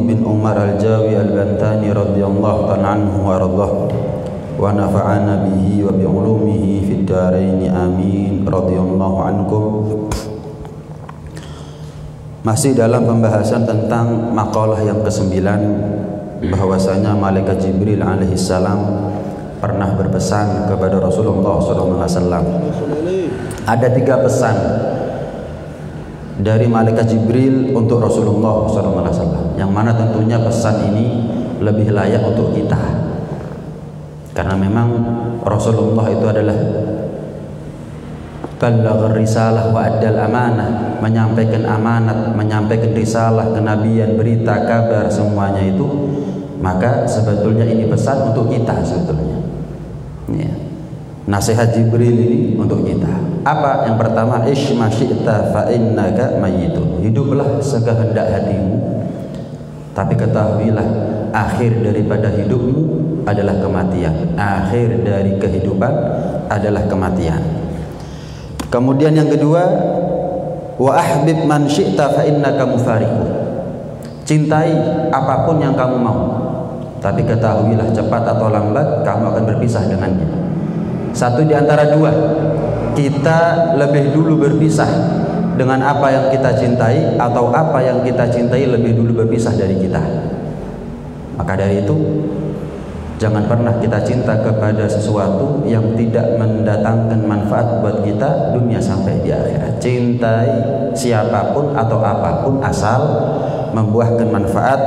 bin Umar al-Jawi al-Bantani radhiyallahu ta'ala anhu wa radhah wa nafa'ana bihi wa bi ulumihi fid dharain amin radhiyallahu ankum. Masih dalam pembahasan tentang maqalah yang ke-9, bahwasanya malaikat Jibril alaihi salam pernah berpesan kepada Rasulullah SAW. Ada 3 pesan dari malaikat Jibril untuk Rasulullah SAW, yang mana tentunya pesan ini lebih layak untuk kita, karena memang Rasulullah itu adalah ballagh risalah wa addal amanah, menyampaikan amanat, menyampaikan risalah, kenabian, berita, kabar, semuanya itu. Maka sebetulnya ini pesan untuk kita sebetulnya ya. Nasihat Jibril ini untuk kita. Apa? Yang pertama, ish ma syi'ta fa innaka mayyitun. Hiduplah sekehendak hatimu, tapi ketahuilah akhir daripada hidupmu adalah kematian. Akhir dari kehidupan adalah kematian. Kemudian yang kedua, wa ahbib man syi'ta fa innaka mufariqun. Cintai apapun yang kamu mau, tapi ketahuilah cepat atau lambat kamu akan berpisah dengannya. Satu di antara dua, kita lebih dulu berpisah dengan apa yang kita cintai, atau apa yang kita cintai lebih dulu berpisah dari kita. Maka dari itu, jangan pernah kita cinta kepada sesuatu yang tidak mendatangkan manfaat buat kita dunia sampai di akhirat. Cintai siapapun atau apapun asal membuahkan manfaat,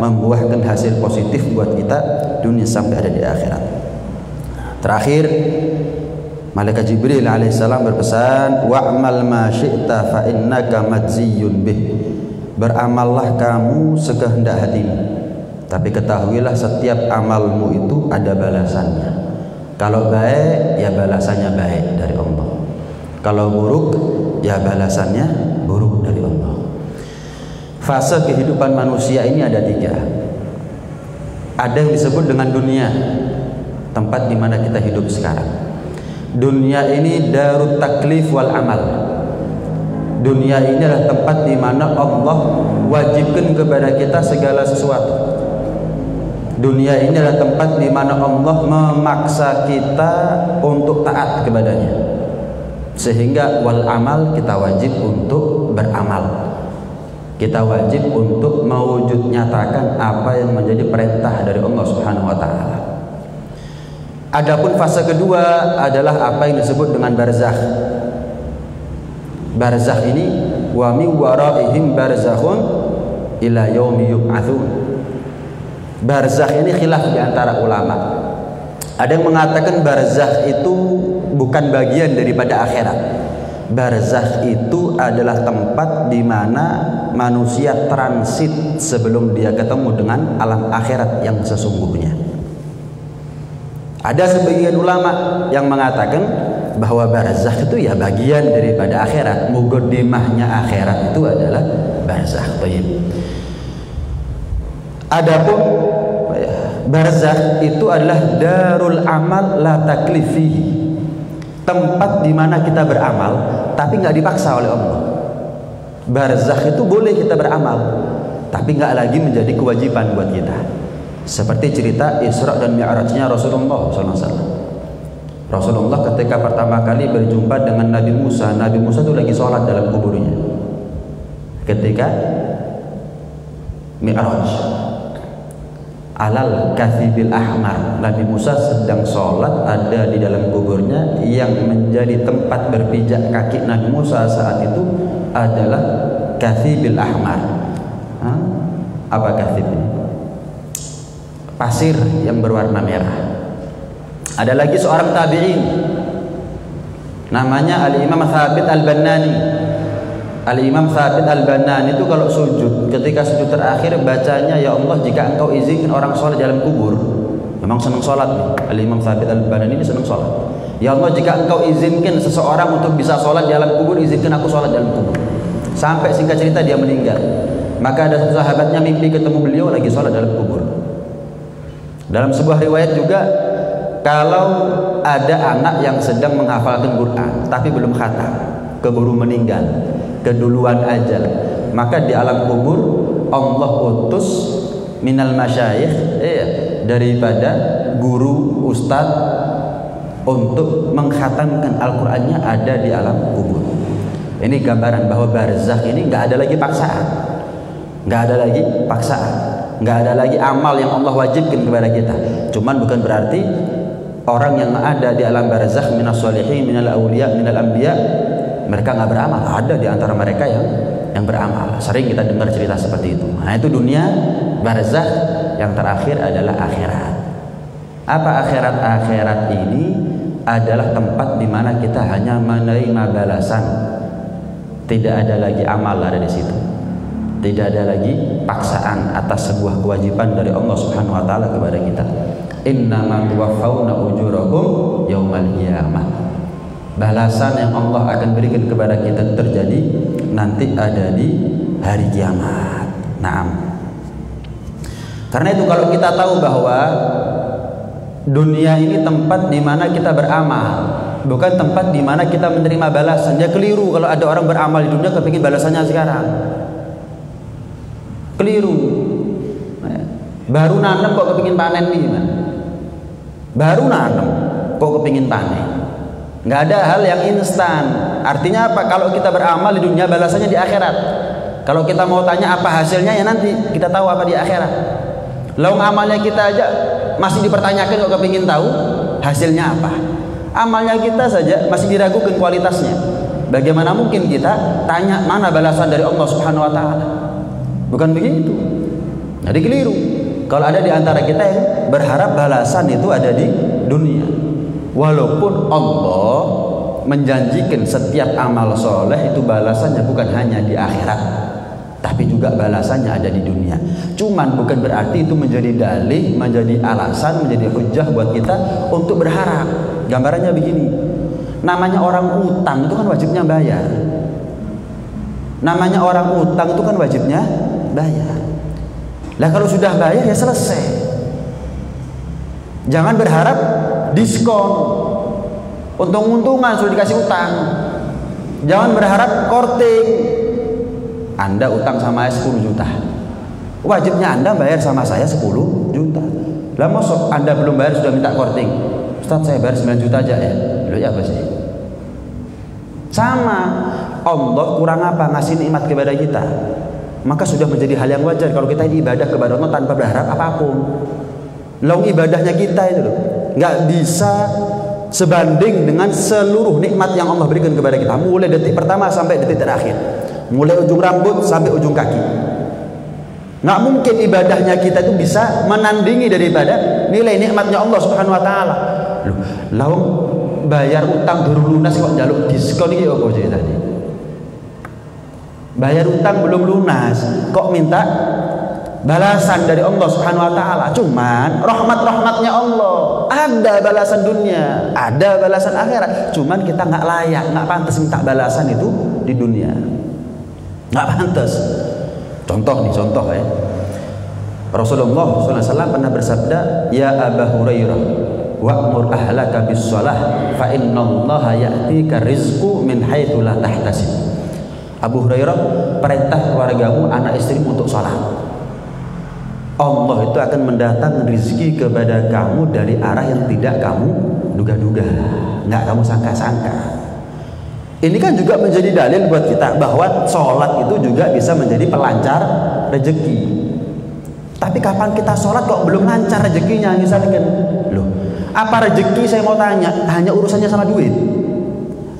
membuahkan hasil positif buat kita dunia sampai ada di akhirat. Terakhir, malaikat Jibril alaihissalam berpesan, wa'mal ma syi'ta fa innaka majziyun bih. Beramallah kamu sekehendak hatimu, tapi ketahuilah setiap amalmu itu ada balasannya. Kalau baik, ya balasannya baik dari Allah. Kalau buruk, ya balasannya buruk dari Allah. Fase kehidupan manusia ini ada 3. Ada yang disebut dengan dunia, tempat di mana kita hidup sekarang. Dunia ini darut taklif wal amal. Dunia ini adalah tempat di mana Allah wajibkan kepada kita segala sesuatu. Dunia ini adalah tempat di mana Allah memaksa kita untuk taat kepadanya, sehingga wal amal, kita wajib untuk beramal. Kita wajib untuk mewujud nyatakan apa yang menjadi perintah dari Allah Subhanahu wa taala. Adapun fase kedua adalah apa yang disebut dengan barzakh. Barzakh ini, wa min waraihim barzakhun ila yaumi yub'atsun. Barzakh ini khilaf di antara ulama. Ada yang mengatakan barzakh itu bukan bagian daripada akhirat. Barzakh itu adalah tempat di mana manusia transit sebelum dia ketemu dengan alam akhirat yang sesungguhnya. Ada sebagian ulama yang mengatakan bahwa barzakh itu ya bagian daripada akhirat. Muqaddimahnya akhirat itu adalah barzakh. Adapun barzakh itu adalah darul amal la taklif fihi, tempat di mana kita beramal tapi nggak dipaksa oleh Allah. Barzakh itu boleh kita beramal, tapi nggak lagi menjadi kewajiban buat kita. Seperti cerita Isra dan Mi'rajnya Rasulullah SAW. Rasulullah ketika pertama kali berjumpa dengan Nabi Musa itu lagi sholat dalam kuburnya. Ketika Mi'raj, alal kathibil ahmar, Nabi Musa sedang sholat ada di dalam kuburnya. Yang menjadi tempat berpijak kaki Nabi Musa saat itu adalah kathibil ahmar. Apa kathib ini? Pasir yang berwarna merah. Ada lagi seorang tabi'in namanya Al-Imam Thabit Al-Bannani. Al-Imam Thabit Al-Bannani itu kalau sujud, ketika sujud terakhir bacanya, ya Allah jika engkau izinkan orang sholat dalam kubur. Memang senang sholat nih. Al-Imam Thabit Al-Bannani ini senang sholat. Ya Allah jika engkau izinkan seseorang untuk bisa sholat di dalam kubur, izinkan aku sholat dalam kubur. Sampai singkat cerita dia meninggal. Maka ada satu sahabatnya mimpi ketemu beliau lagi sholat dalam kubur. Dalam sebuah riwayat juga, kalau ada anak yang sedang menghafalkan Quran tapi belum khatam, keburu meninggal, keduluan ajal, maka di alam kubur Allah utus minal masyayikh, daripada guru ustadz untuk mengkhatamkan Al-Qur'annya ada di alam kubur. Ini gambaran bahwa barzakh ini nggak ada lagi paksaan, nggak ada lagi paksaan, nggak ada lagi amal yang Allah wajibkan kepada kita. Cuman bukan berarti orang yang ada di alam barzakh minas sholihin, minal auliya, minal anbiya, mereka nggak beramal. Ada di antara mereka yang beramal. Sering kita dengar cerita seperti itu. Nah, itu dunia barzakh. Yang terakhir adalah akhirat. Apa akhirat? Akhirat ini adalah tempat di mana kita hanya menerima balasan. Tidak ada lagi amal ada di situ. Tidak ada lagi paksaan atas sebuah kewajiban dari Allah Subhanahu wa taala kepada kita. Innama tuwaffawna ujurakum yaumal qiyamah. Balasan yang Allah akan berikan kepada kita terjadi nanti ada di hari kiamat. Naam. Karena itu kalau kita tahu bahwa dunia ini tempat di mana kita beramal, bukan tempat di mana kita menerima balasan. Ya keliru kalau ada orang beramal di dunia kepingin balasannya sekarang. Keliru. Baru nanam kok kepingin panen nih, gimana? Baru nanam kok kepingin panen. Nggak ada hal yang instan. Artinya apa? Kalau kita beramal di dunia balasannya di akhirat. Kalau kita mau tanya apa hasilnya ya nanti kita tahu apa di akhirat. Lalu amalnya kita aja masih dipertanyakan kok kepingin tahu hasilnya apa. Amalnya kita saja masih diragukan kualitasnya. Bagaimana mungkin kita tanya mana balasan dari Allah Subhanahu wa taala? Bukan begitu. Jadi keliru. Kalau ada di antara kita yang berharap balasan itu ada di dunia. Walaupun Allah menjanjikan setiap amal soleh itu balasannya bukan hanya di akhirat, tapi juga balasannya ada di dunia. Cuman bukan berarti itu menjadi dalih, menjadi alasan, menjadi hujah buat kita untuk berharap. Gambarannya begini, namanya orang utang itu kan wajibnya bayar. Namanya orang utang itu kan wajibnya bayar. Lah kalau sudah bayar ya selesai. Jangan berharap diskon, untung-untungan sudah dikasih utang. Jangan berharap korting. Anda utang sama saya 10 juta, wajibnya Anda bayar sama saya 10 juta. Lah masuk Anda belum bayar sudah minta korting, Ustaz saya bayar 9 juta aja ya. Loh ya apa sih? Sama, Allah kurang apa ngasih nikmat kepada kita, maka sudah menjadi hal yang wajar kalau kita ibadah kepada Allah tanpa berharap apapun. Lalu ibadahnya kita itu loh nggak bisa sebanding dengan seluruh nikmat yang Allah berikan kepada kita, mulai detik pertama sampai detik terakhir, mulai ujung rambut sampai ujung kaki. Nggak mungkin ibadahnya kita itu bisa menandingi daripada nilai nikmatnya Allah Subhanahu wa taala. Lalu bayar utang durung lunas kok njaluk diskon iki apa ceritanya? Bayar utang belum lunas kok minta balasan dari Allah Subhanahu wa taala. Cuman rahmat-rahmatnya Allah, ada balasan dunia, ada balasan akhirat. Cuman kita nggak layak, nggak pantas minta balasan itu di dunia. Nggak pantas. Contoh ya. Rasulullah SAW pernah bersabda, Ya Aba Hurairah, wa'mur ahlaka bis shalah fa innallaha ya'tika rizqu min haitsu la tahtasib. Abu Hurairah, perintah keluargamu, anak istrimu untuk salat. Allah itu akan mendatangkan rezeki kepada kamu dari arah yang tidak kamu duga-duga, nggak kamu sangka-sangka. Ini kan juga menjadi dalil buat kita bahwa sholat itu juga bisa menjadi pelancar rezeki. Tapi kapan kita sholat kok belum lancar rezekinya? Misalnya kan, loh, apa rezeki saya mau tanya? Hanya urusannya sama duit.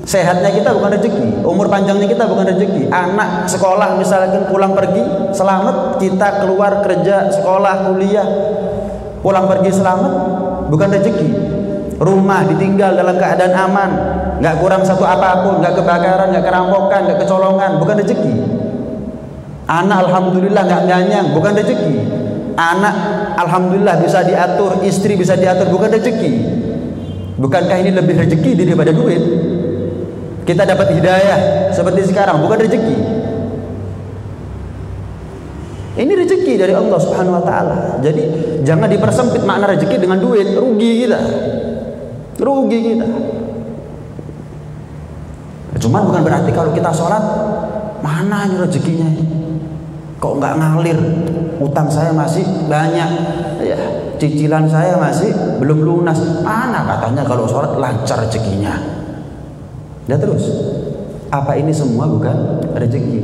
Sehatnya kita bukan rezeki, umur panjangnya kita bukan rezeki. Anak sekolah misalkan pulang pergi selamat, kita keluar kerja, sekolah, kuliah, pulang pergi selamat, bukan rezeki. Rumah ditinggal dalam keadaan aman, nggak kurang satu apapun, nggak kebakaran, nggak kerampokan, nggak kecolongan, bukan rezeki. Anak alhamdulillah nggak nganyang, bukan rezeki. Anak alhamdulillah bisa diatur, istri bisa diatur, bukan rezeki. Bukankah ini lebih rezeki daripada duit? Kita dapat hidayah seperti sekarang, bukan rezeki. Ini rezeki dari Allah Subhanahu wa taala. Jadi jangan dipersempit makna rezeki dengan duit, rugi kita. Rugi kita. Cuman bukan berarti kalau kita sholat mana ini rezekinya. kok nggak ngalir, utang saya masih banyak, ya cicilan saya masih belum lunas. Mana katanya kalau sholat lancar rezekinya. Dan terus, apa ini semua bukan rezeki?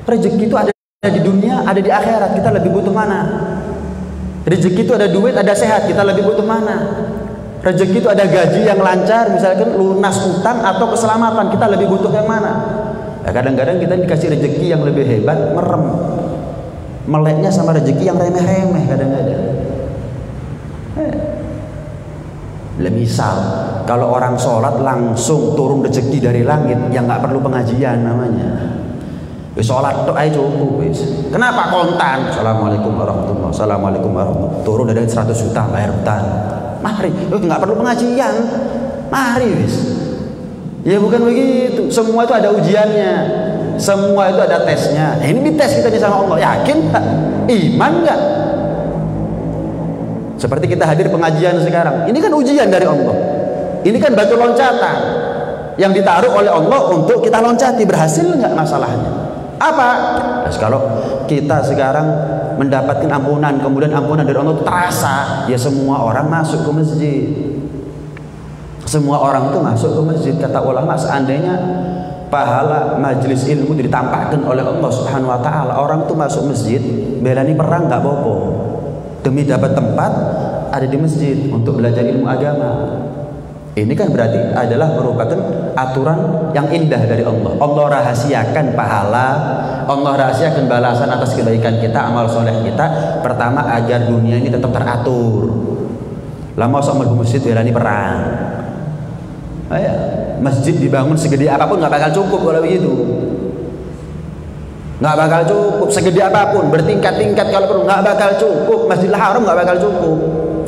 Rezeki itu ada di dunia, ada di akhirat. Kita lebih butuh mana? Rezeki itu ada duit, ada sehat. Kita lebih butuh mana? Rezeki itu ada gaji yang lancar, misalkan lunas utang atau keselamatan. Kita lebih butuh yang mana? Ya, kadang-kadang kita dikasih rezeki yang lebih hebat, merem. Meleknya sama rezeki yang remeh-remeh kadang-kadang. Misal, kalau orang sholat langsung turun rezeki dari langit, yang nggak perlu pengajian namanya. Sholat itu aja cukup. Kenapa kontan? Assalamualaikum warahmatullahi wabarakatuh. Assalamualaikum warahmatullahi wabarakatuh. Turun dari 100 juta bayar hutang. Mari, nggak perlu pengajian. Mari, wis. Ya bukan begitu. Semua itu ada ujiannya. Semua itu ada tesnya. Nah, ini dites kita sama Allah. Yakin tak? Iman nggak? Seperti kita hadir pengajian sekarang. Ini kan ujian dari Allah. Ini kan batu loncatan yang ditaruh oleh Allah untuk kita loncati. Berhasil nggak masalahnya? Apa? Kalau kita sekarang mendapatkan ampunan, kemudian ampunan dari Allah terasa, ya semua orang masuk ke masjid. Semua orang itu masuk ke masjid. Kata ulama, seandainya pahala majelis ilmu ditampakkan oleh Allah Subhanahu wa taala, orang itu masuk masjid, belani perang nggak apa-apa. Demi dapat tempat ada di masjid untuk belajar ilmu agama. Ini kan berarti adalah merupakan aturan yang indah dari Allah. Allah rahasiakan pahala, Allah rahasiakan balasan atas kebaikan kita, amal soleh kita. Pertama, agar dunia ini tetap teratur. Lama usah melbu masjid berani perang. Masjid dibangun segede apapun nggak bakal cukup kalau begitu. Nggak bakal cukup segede apapun, bertingkat-tingkat kalau perlu nggak bakal cukup. Masjidil Haram nggak bakal cukup.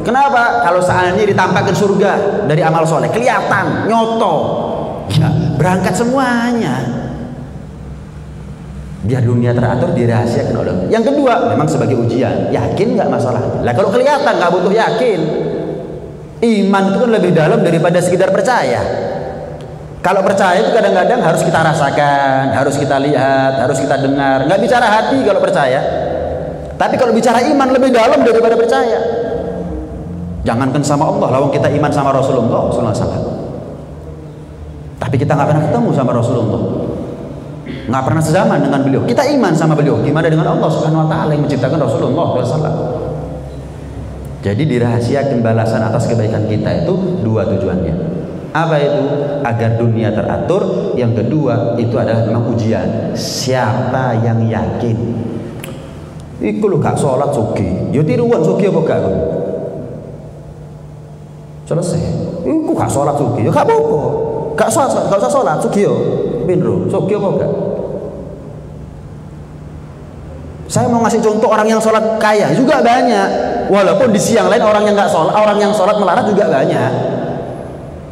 Kenapa? Kalau seandainya ditampakkan surga dari amal soleh, kelihatan, nyoto, ya, berangkat semuanya. Biar dunia teratur, dirahasiakan oleh Allah. Yang kedua, memang sebagai ujian. Yakin nggak masalahnya? Lah kalau kelihatan nggak butuh yakin. Iman itu kan lebih dalam daripada sekedar percaya. Kalau percaya itu kadang-kadang harus kita rasakan, harus kita lihat, harus kita dengar. Nggak bicara hati kalau percaya. Tapi kalau bicara iman lebih dalam daripada percaya. Jangankan sama Allah, lawang kita iman sama Rasulullah SAW. Tapi kita nggak pernah ketemu sama Rasulullah, nggak pernah sezaman dengan beliau. Kita iman sama beliau. Gimana dengan Allah Subhanahu Wa Taala yang menciptakan Rasulullah SAW? Jadi dirahasiakan balasan atas kebaikan kita itu dua tujuannya. Apa itu? Agar dunia teratur. Yang kedua itu adalah memang ujian. Siapa yang yakin? Iku lu gak sholat suki, yo tiruan suki apa gak? Selesai. Iku gak sholat suki, yo gak apa-apa. Gak usah sholat suki yo. Binro, suki apa gak? Saya mau ngasih contoh orang yang sholat kaya juga banyak. Walaupun di siang lain orang yang nggak sholat, orang yang sholat melarat juga banyak.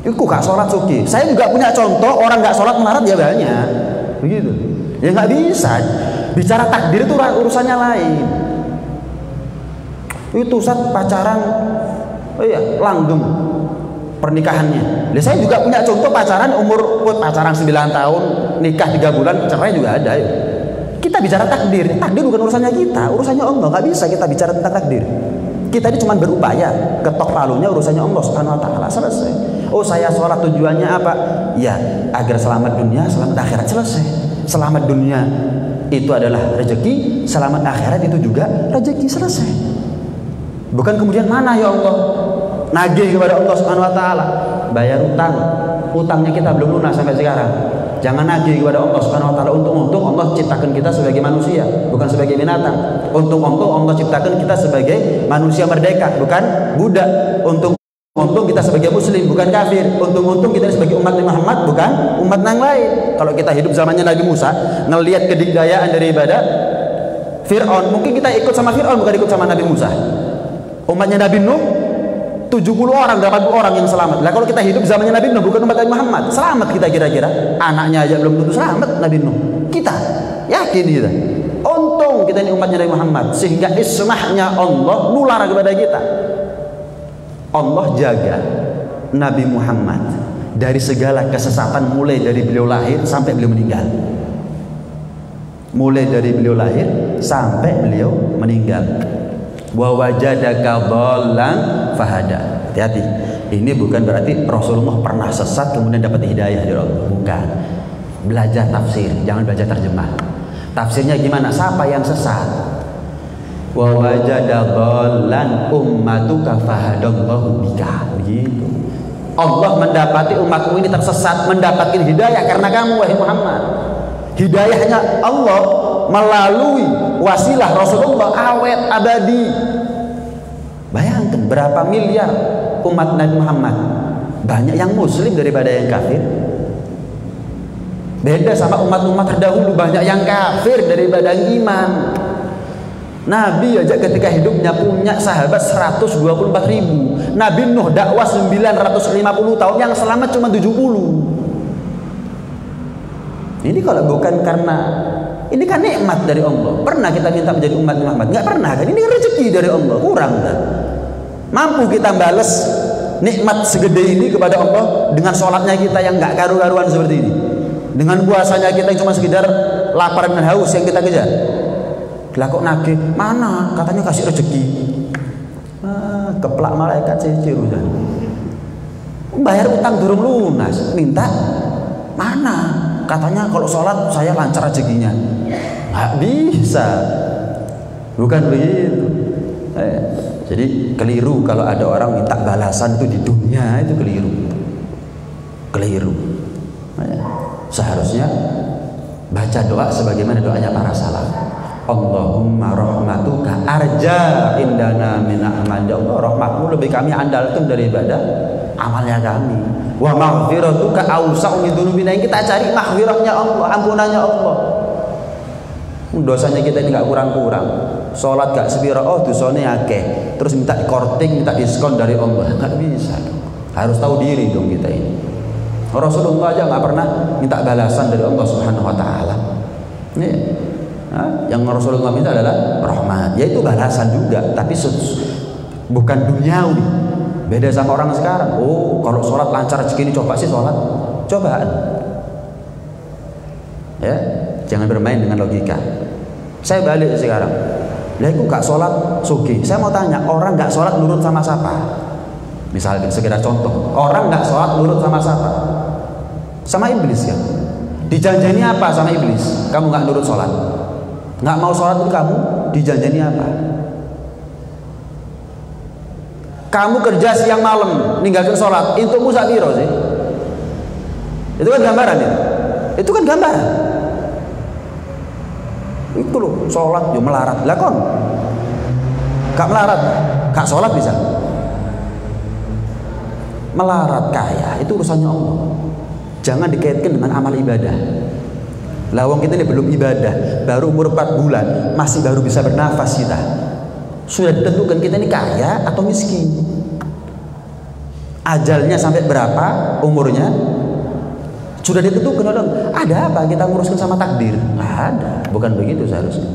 Iku gak sholat suki. Saya juga punya contoh orang nggak sholat melarat ya banyak. Begitu. Ya nggak bisa. Bicara takdir itu urusannya lain. Itu saat pacaran, langgeng pernikahannya. Saya juga punya contoh pacaran pacaran 9 tahun, nikah 3 bulan, cerai juga ada. Yuk. Kita bicara takdir. Takdir bukan urusannya kita, urusannya Allah. Nggak bisa kita bicara tentang takdir. Kita ini cuma berupaya, ketok palunya urusannya Allah Subhanahu Wa Taala. Selesai. Oh, saya sholat tujuannya apa? Ya, agar selamat dunia, selamat akhirat. Selesai. Selamat dunia itu adalah rezeki, selamat akhirat itu juga rezeki. Selesai. Bukan kemudian mana ya Allah, nagih kepada Allah Subhanahu Wa Taala, bayar utang, utangnya kita belum lunas sampai sekarang. Jangan nagih kepada Allah Subhanahu Wa Taala. Untung Allah ciptakan kita sebagai manusia, bukan sebagai binatang. Untung Allah ciptakan kita sebagai manusia merdeka, bukan budak. Untung kita sebagai muslim, bukan kafir. Untung kita sebagai umat Muhammad, bukan umat yang lain. Kalau kita hidup zamannya Nabi Musa, ngelihat kedikdayaan daripada Fir'aun, mungkin kita ikut sama Fir'aun, bukan ikut sama Nabi Musa. Umatnya Nabi Nuh 70 orang, 80 orang yang selamat. Lah kalau kita hidup zamannya Nabi Nuh, bukan umat Nabi Muhammad, selamat kita kira-kira? Anaknya aja belum tentu selamat Nabi Nuh. Kita yakin kita. Untung kita ini umatnya Nabi Muhammad, sehingga ismahnya Allah nular kepada kita. Allah jaga Nabi Muhammad dari segala kesesatan, mulai dari beliau lahir sampai beliau meninggal. mulai dari beliau lahir sampai beliau meninggal. Wa wajadaka dhallan fahada. Hati-hati. Ini bukan berarti Rasulullah pernah sesat kemudian dapat hidayah dari Allah. Bukan. Belajar tafsir, jangan belajar terjemah. Tafsirnya gimana? Siapa yang sesat? Wa wajada dhallan ummatuka fahadallahu bika. Begitu. Allah mendapati umatmu ini tersesat, mendapatkan hidayah karena kamu wahai Muhammad. Hidayahnya Allah melalui wasilah Rasulullah awet abadi. Bayangkan berapa miliar umat Nabi Muhammad, banyak yang muslim daripada yang kafir. Beda sama umat-umat terdahulu, banyak yang kafir daripada yang iman. Nabi aja ketika hidupnya punya sahabat 124.000. Nabi Nuh dakwah 950 tahun, yang selamat cuma 70. Ini kalau bukan karena ini kan nikmat dari Allah. Pernah kita minta menjadi umat Muhammad? Enggak pernah kan? Ini kan rezeki dari Allah. Kurang kan? Mampu kita balas nikmat segede ini kepada Allah dengan sholatnya kita yang enggak karu-karuan seperti ini, dengan puasanya kita yang cuma sekedar lapar dan haus yang kita kejar. Lah kok nagih? Mana? Katanya kasih rezeki. Keplak malaikat cicir udah. Bayar utang durung lunas, minta mana? Katanya kalau sholat saya lancar rezekinya. Nggak bisa. Bukan begitu. Jadi keliru kalau ada orang minta balasan itu di dunia, itu keliru. Keliru. Seharusnya baca doa sebagaimana doanya para salaf. Allahumma rahmatuka arja indana min amal. Ya Allah, rahmatmu lebih kami andalkan daripada amalnya kami. Wa maghfiratuka awsa'u min dzunubina. Kita cari maghfirahnya Allah, ampunannya Allah. Dosanya kita ini enggak kurang-kurang. Salat gak sepira, oh dosanya akeh. Terus minta korting, minta diskon dari Allah. Enggak bisa. Harus tahu diri dong kita ini. Rasulullah aja enggak pernah minta balasan dari Allah Subhanahu wa taala. Yang Rasulullah minta adalah rahmat, yaitu balasan juga, tapi bukan duniawi. Beda sama orang sekarang. Oh, kalau sholat lancar segini, coba sih sholat, cobaan. Ya, jangan bermain dengan logika. Saya balik sekarang. Lah aku gak sholat sugi. Saya mau tanya, orang gak sholat nurut sama siapa? Misalnya sekedar contoh, orang gak sholat nurut sama siapa? Sama iblis kan? Dijanjani apa sama iblis? Kamu gak nurut sholat, nggak mau sholat itu kamu dijanjani apa? Kamu kerja siang malam ninggalkan sholat, itu musa biro sih. Itu kan gambaran ya. Itu kan gambaran. Itu loh, sholat yo melarat. Lah kon, gak melarat, gak sholat bisa. Melarat kaya itu urusannya Allah. Jangan dikaitkan dengan amal ibadah. Lawang kita ini belum ibadah, baru umur 4 bulan, masih baru bisa bernafas kita. Sudah ditentukan kita ini kaya atau miskin. Ajalnya sampai berapa, umurnya sudah ditentukan. Ada apa kita nguruskan sama takdir? Nggak ada, bukan begitu seharusnya.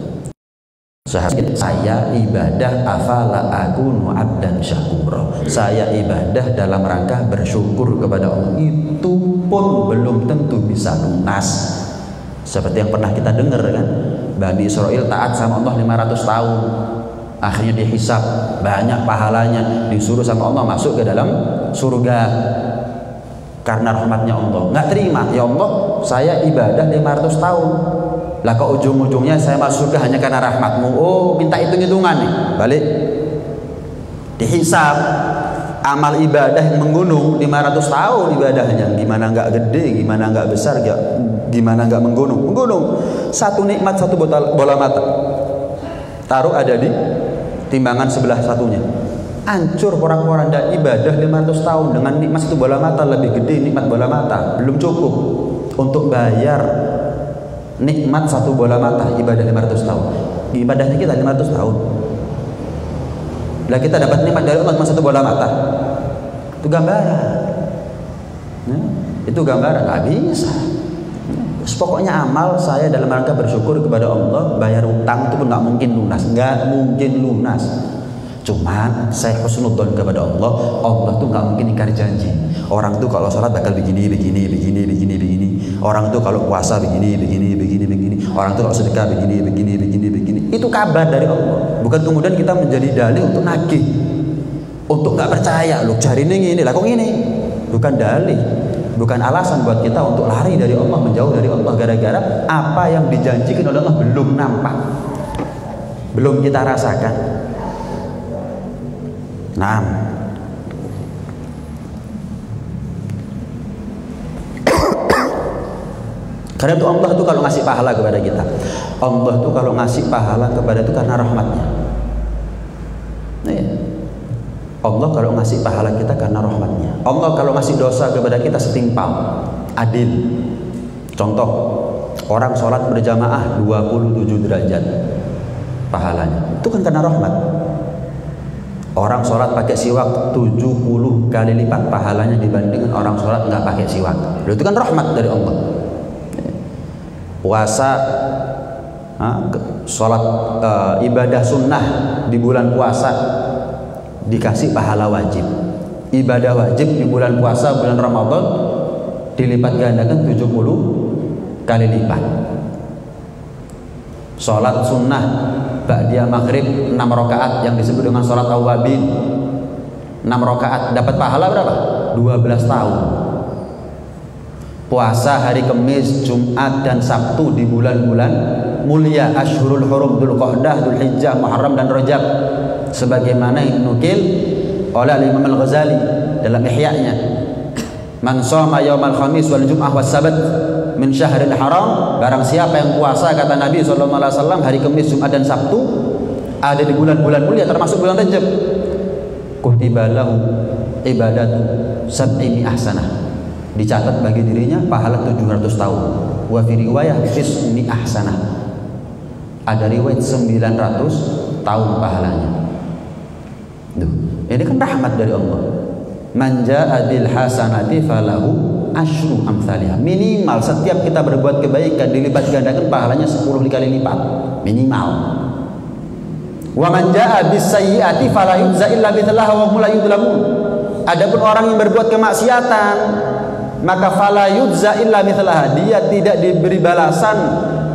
Seharusnya saya ibadah afala akunu abdan syakura. Saya ibadah dalam rangka bersyukur kepada Allah. Itu pun belum tentu bisa lunas. Seperti yang pernah kita dengar kan, Bani Israel taat sama Allah 500 tahun. Akhirnya dihisab, banyak pahalanya, disuruh sama Allah masuk ke dalam surga karena rahmatnya Allah. Nggak terima, ya Allah, saya ibadah 500 tahun. Lah kok ujung-ujungnya saya masuk surga hanya karena rahmatmu. Oh, minta hitung-hitungan nih. Balik. Dihisab. Amal ibadah yang menggunung 500 tahun ibadahnya. Gimana nggak gede, gimana nggak besar, gimana nggak menggunung. Menggunung. Satu nikmat, satu bola mata. Taruh ada di timbangan sebelah satunya. Hancur porak-poranda ibadah 500 tahun dengan nikmat satu bola mata, lebih gede nikmat bola mata. Belum cukup untuk bayar nikmat satu bola mata ibadah 500 tahun. Ibadahnya kita 500 tahun. Lah kita dapat nikmat dari Allah cuma satu bola mata. Itu gambaran. Itu gambaran, nggak bisa. Pokoknya amal saya dalam rangka bersyukur kepada Allah, bayar utang itu pun nggak mungkin lunas, nggak mungkin lunas. Cuman saya husnudzon kepada Allah, Allah tuh nggak mungkin ingkar janji. Orang tuh kalau sholat bakal begini. Orang tuh kalau puasa begini. orang itu kalau sedekah begini. Itu kabar dari Allah. Bukan kemudian kita menjadi dalih untuk nagih, untuk nggak percaya. Loh jari ini lah kok ini. Bukan dalih, bukan alasan buat kita untuk lari dari Allah, menjauh dari Allah gara-gara apa yang dijanjikan oleh Allah belum nampak, belum kita rasakan. Nah, karena itu Allah itu kalau ngasih pahala kepada kita, Allah itu kalau ngasih pahala kepada itu karena rahmatnya. Allah kalau ngasih pahala kita karena rahmatnya. Allah kalau ngasih dosa kepada kita setimpal, adil. Contoh, orang sholat berjamaah 27 derajat pahalanya, itu kan karena rahmat. Orang sholat pakai siwak 70 kali lipat pahalanya dibandingkan orang sholat nggak pakai siwak. Itu kan rahmat dari Allah. Puasa, sholat ibadah sunnah di bulan puasa dikasih pahala wajib. Ibadah wajib di bulan puasa, bulan Ramadan dilipat gandakan 70 kali lipat. Sholat sunnah ba'diyah maghrib 6 rakaat yang disebut dengan sholat awabin, 6 rakaat dapat pahala berapa? 12 tahun. Puasa hari Kamis, Jumat dan Sabtu di bulan-bulan mulia, Ashhurul Hurum, Dzulqa'dah, Dzulhijjah, Muharram dan Rajab, sebagaimana yang nukil oleh Imam Al-Ghazali dalam Ihya-nya. Man shoma yaumal khamis wal jum'ah was sabat min syahril haram, barang siapa yang puasa, kata Nabi SAW, hari Kamis, Jumat dan Sabtu ada di bulan-bulan mulia termasuk bulan Rajab, kutiba lahu ibadatu sab'i ahsanah, dicatat bagi dirinya pahala 700 tahun. Wa fi riwayah tisni ahsanah, ada riwayat 900 tahun pahalanya. Ini kan rahmat dari Allah. Man jaa bil hasanati falahu asyru amsalihha. Minimal setiap kita berbuat kebaikan dilipat gandakan pahalanya 10 kali lipat minimal. Wa man jaa bis sayyiati fala yujza illa mithlaha wa hum la yudlamun. Adapun orang yang berbuat kemaksiatan, maka fala yujza illa mithlaha, dia tidak diberi balasan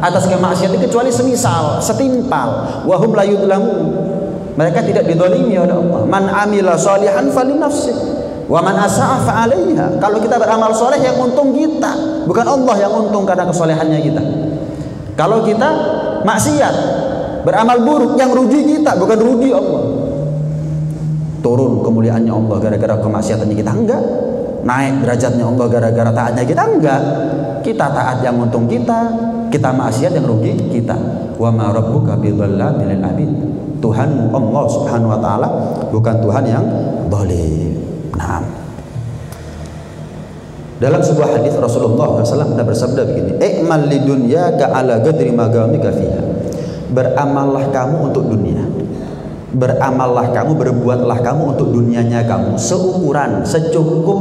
atas kemaksiatan kecuali semisal, setimpal. Wa hum la yudlamun, mereka tidak didolimi oleh Allah. Man amila sholihan falinafsih wa man asa'a fa'alaiha. Kalau kita beramal soleh yang untung kita, bukan Allah yang untung karena kesolehannya kita. Kalau kita maksiat, beramal buruk, yang rugi kita, bukan rugi Allah. Turun kemuliaannya Allah gara-gara kemaksiatannya kita, enggak. Naik derajatnya Allah gara-gara taatnya kita, enggak. Kita taat yang untung kita, kita maksiat yang rugi kita. Wa ma rabbuka bidzallamin lil abid. Tuhan Allah Subhanahu wa taala bukan Tuhan yang zalim. Nah, dalam sebuah hadis Rasulullah SAW bersabda begini, "I'mal lidunyaka ala qadri magamika fiha." Beramallah kamu untuk dunia. Beramallah kamu, berbuatlah kamu untuk dunianya kamu seukuran, secukup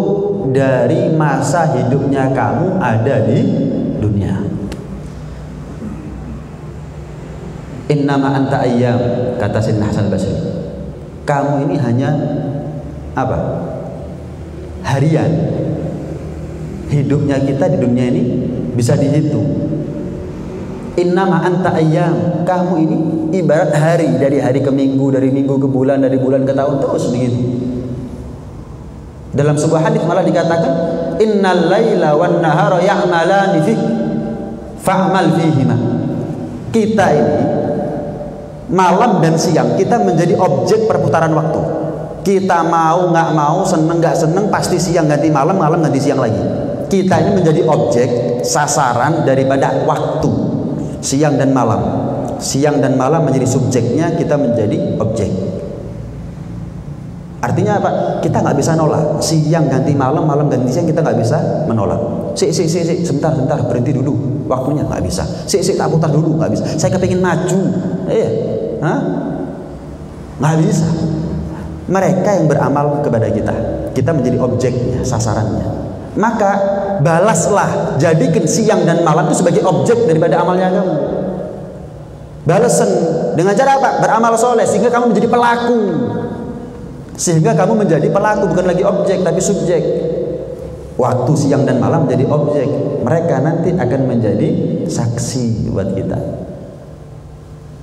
dari masa hidupnya kamu ada di dunia. Innama anta ayyam, kata Sayyidina Hasan Basri. Kamu ini hanya apa? Harian. Hidupnya kita di dunia ini bisa dihitung. Innama anta ayyam, kamu ini ibarat hari, dari hari ke minggu, dari minggu ke bulan, dari bulan ke tahun, terus begitu. Dalam sebuah hadis malah dikatakan, innal laila wan nahara ya'malani fik fa'mal fihima. Kita ini malam dan siang kita menjadi objek perputaran waktu. Kita mau nggak mau, seneng nggak seneng, pasti siang ganti malam, malam ganti siang lagi. Kita ini menjadi objek, sasaran daripada waktu, siang dan malam. Siang dan malam menjadi subjeknya, kita menjadi objek. Artinya apa? Kita nggak bisa nolak. Siang ganti malam, malam ganti siang, kita nggak bisa menolak. Sebentar, berhenti dulu. Waktunya nggak bisa. Tak putar dulu, nggak bisa. Saya kepingin maju. Nggak bisa. Mereka yang beramal kepada kita, kita menjadi objeknya, sasarannya. Maka balaslah, jadikan siang dan malam itu sebagai objek daripada amalnya kamu. Balasan dengan cara apa? Beramal soleh sehingga kamu menjadi pelaku. Sehingga kamu menjadi pelaku, bukan lagi objek tapi subjek. Waktu siang dan malam jadi objek. Mereka nanti akan menjadi saksi buat kita.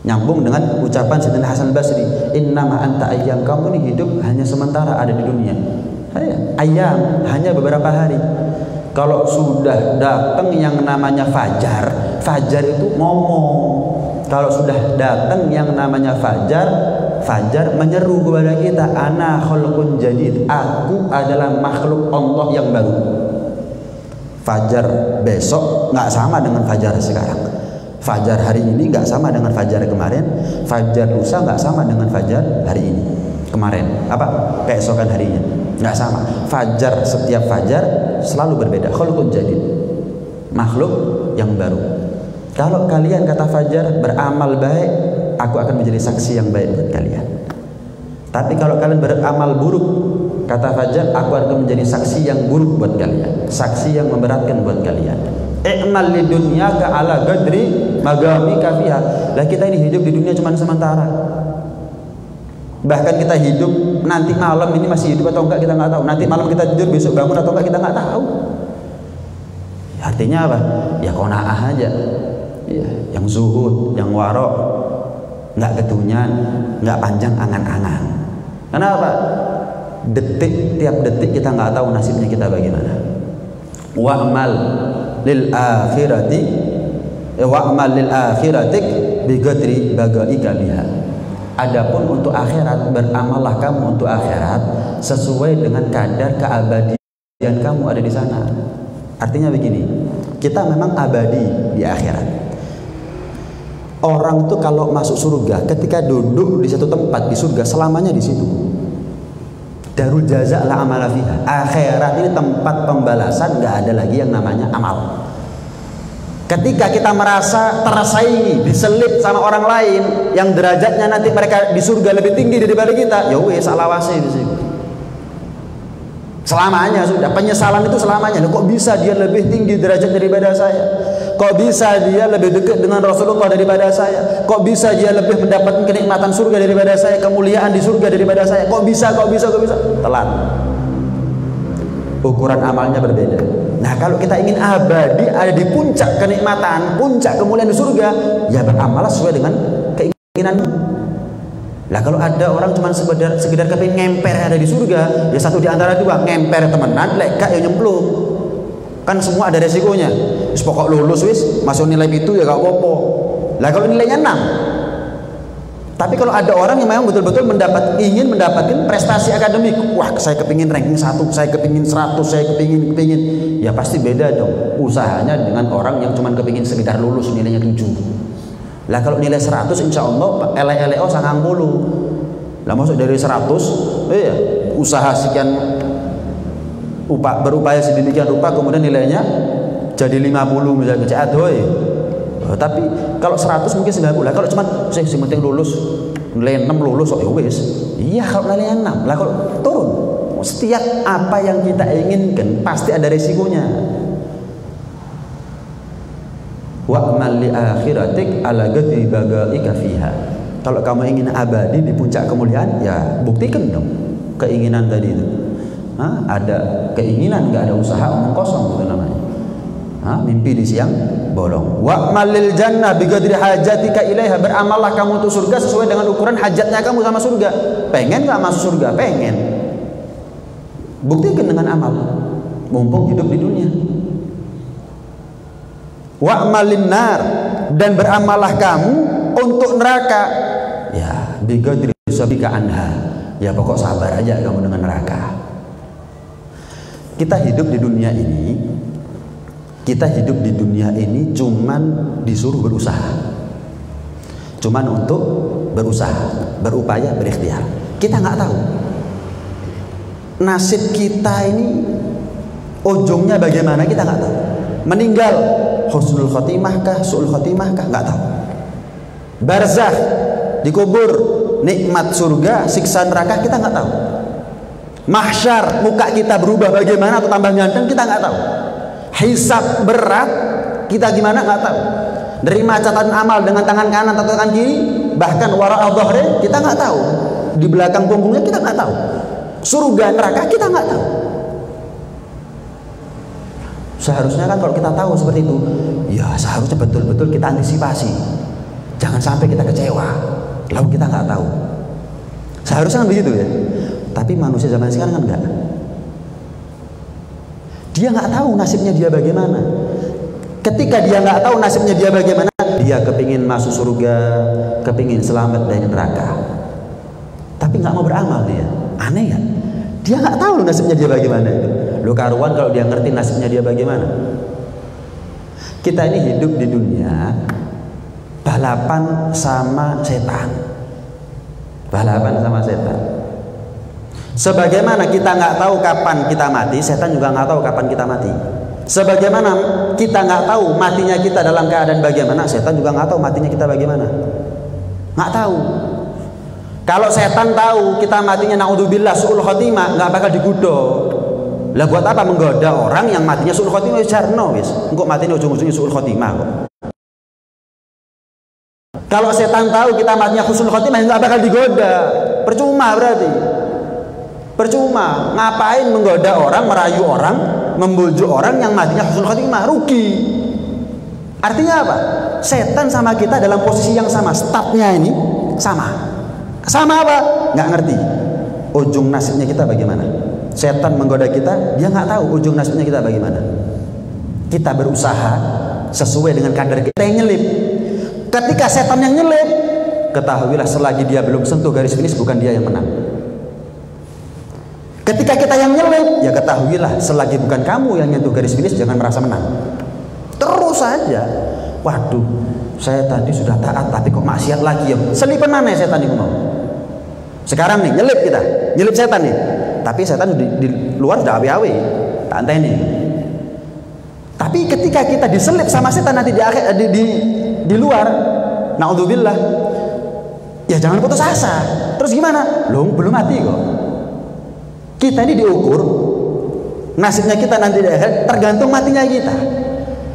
Nyambung dengan ucapan Sayyidina Hasan Basri, innama anta ayyam, kamu ini hidup hanya sementara ada di dunia. Ayyam, hanya beberapa hari. Kalau sudah datang yang namanya fajar, fajar itu ngomong. Kalau sudah datang yang namanya fajar, fajar menyeru kepada kita, ana khalqun jadid, aku adalah makhluk Allah yang baru. Fajar besok nggak sama dengan fajar sekarang. Fajar hari ini nggak sama dengan fajar kemarin. Fajar lusa nggak sama dengan fajar hari ini kemarin. Apa? Keesokan harinya nggak sama. Fajar, setiap fajar selalu berbeda. Khalqun jadid, makhluk yang baru. Kalau kalian, kata fajar, beramal baik, aku akan menjadi saksi yang baik buat kalian. Tapi kalau kalian beramal buruk, kata fajar, aku akan menjadi saksi yang buruk buat kalian, saksi yang memberatkan buat kalian. I'mal li dunyaka ala qadri magamika fiha. Lah kita ini hidup di dunia cuma sementara. Bahkan kita hidup nanti malam ini masih hidup atau enggak kita nggak tahu. Nanti malam kita tidur, besok bangun atau enggak kita nggak tahu. Artinya apa? Ya qanaah aja. Ya, yang zuhud, yang warok, nggak ketunyan, nggak panjang angan-angan. Kenapa? Tiap detik kita nggak tahu nasibnya kita bagaimana. Wa'mal lil akhirati, wa'mal lil akhiratik biqadri bagaika biha. Adapun untuk akhirat, beramallah kamu untuk akhirat sesuai dengan kadar keabadian kamu ada di sana. Artinya begini, kita memang abadi di akhirat. Orang itu kalau masuk surga, ketika duduk di satu tempat di surga, selamanya di situ. Darul jaza la amala fiha. Akhirat ini tempat pembalasan, nggak ada lagi yang namanya amal. Ketika kita merasa tersaingi, diselip sama orang lain yang derajatnya nanti mereka di surga lebih tinggi daripada kita, ya wes alawase di situ. Selamanya sudah, penyesalan itu selamanya. Kok bisa dia lebih tinggi derajat daripada saya? Kok bisa dia lebih dekat dengan Rasulullah daripada saya? Kok bisa dia lebih mendapatkan kenikmatan surga daripada saya, kemuliaan di surga daripada saya? Kok bisa? Telat. Ukuran amalnya berbeda. Nah, kalau kita ingin abadi ada di puncak kenikmatan, puncak kemuliaan di surga, ya beramal sesuai dengan keinginan. Lah kalau ada orang cuma sekedar kepingin ngemper ada di surga, ya satu di antara dua, ngemper temenan, lek gak ya nyemplung. Kan semua ada resikonya. Wis pokok lulus wis, masuk nilai itu ya gak apa-apa. Lah kalau nilainya 6. Tapi kalau ada orang yang memang betul-betul ingin mendapatkan prestasi akademik, wah saya kepingin ranking 1, saya kepingin 100, saya kepingin, ya pasti beda dong usahanya dengan orang yang cuma kepingin sekedar lulus nilainya 7. Lah kalau nilai 100 insya Allah LEO 90. Lah masuk dari 100, iya usaha sekian, berupaya sedemikian rupa, kemudian nilainya jadi 50 misalnya, adoy. Tapi kalau 100 mungkin 90. Lah kalau cuma sing penting lulus nilai 6 lulus, oh ya wis. Iya kalau nilainya 6. Lah kalau turun, setiap apa yang kita inginkan pasti ada resikonya. Wa'mal li akhiratik ala qadri bagaika fiha. Kalau kamu ingin abadi di puncak kemuliaan, ya buktikan dong keinginan tadi itu. Ada keinginan, nggak ada usaha omong kosong itu namanya. Mimpi di siang bolong. Wa'mal lil jannah bi qadri hajatika ilaiha. Beramallah kamu untuk surga sesuai dengan ukuran hajatnya kamu sama surga. Pengen nggak masuk surga? Pengen. Buktikan dengan amal. Mumpung hidup di dunia. Wa'malin nar, dan beramallah kamu untuk neraka. Ya, biqadri sabika anha. Ya pokok sabar aja kamu dengan neraka. Kita hidup di dunia ini, cuman disuruh berusaha. Cuman untuk berusaha, berupaya, berikhtiar. Kita nggak tahu nasib kita ini ujungnya bagaimana, kita nggak tahu. Meninggal husnul khotimah kah, su'ul khotimah kah, nggak tahu. Barzakh, dikubur, nikmat surga, siksa neraka, kita nggak tahu. Mahsyar, muka kita berubah bagaimana atau tambah ganteng, kita nggak tahu. Hisab berat, kita gimana nggak tahu. Nerima catatan amal dengan tangan kanan atau tangan kiri, bahkan wara'a dhahri, kita nggak tahu. Di belakang punggungnya kita nggak tahu. Surga neraka kita nggak tahu. Seharusnya kan kalau kita tahu seperti itu, ya seharusnya betul-betul kita antisipasi. Jangan sampai kita kecewa, lalu kita nggak tahu. Seharusnya kan begitu ya. Tapi manusia zaman sekarang kan enggak. Dia nggak tahu nasibnya dia bagaimana. Ketika dia nggak tahu nasibnya dia bagaimana, dia kepingin masuk surga, kepingin selamat dari neraka. Tapi nggak mau beramal dia. Aneh kan? Dia nggak tahu nasibnya dia bagaimana itu. Lo karuan kalau dia ngerti nasibnya dia bagaimana. Kita ini hidup di dunia balapan sama setan. Balapan sama setan. Sebagaimana kita nggak tahu kapan kita mati, setan juga nggak tahu kapan kita mati. Sebagaimana kita nggak tahu matinya kita dalam keadaan bagaimana, setan juga nggak tahu matinya kita bagaimana. Nggak tahu. Kalau setan tahu kita matinya naudzubillah su'ul khotimah, nggak bakal digoda. Lah buat apa menggoda orang yang matinya su'ul khotimah? Jarno wis. Engko matinya ujung-ujungnya su'ul khotimah kok. Kalau setan tahu kita matinya husnul khotimah, nggak bakal digoda. Percuma berarti. Percuma. Ngapain menggoda orang, merayu orang, membujuk orang yang matinya husnul khotimah? Rugi. Artinya apa? Setan sama kita dalam posisi yang sama. Statnya ini sama. Sama apa? Nggak ngerti ujung nasibnya kita bagaimana. Setan menggoda kita, dia nggak tahu ujung nasibnya kita bagaimana. Kita berusaha sesuai dengan kadar kita yang nyelip. Ketika setan yang nyelip, ketahuilah selagi dia belum sentuh garis finish, bukan dia yang menang. Ketika kita yang nyelip, ya ketahuilah selagi bukan kamu yang nyentuh garis finish, jangan merasa menang. Terus saja. Waduh, saya tadi sudah taat tapi kok maksiat lagi ya. Selipan mana ya setan itu mau? Sekarang nih nyelip kita, nyelip setan nih. Tapi setan di luar sudah awe-awe, tak anteni. Tapi ketika kita diselip sama setan nanti di luar, naudzubillah, ya jangan putus asa. Terus gimana? Loh, belum mati kok. Kita ini diukur nasibnya kita nanti di akhirat tergantung matinya kita.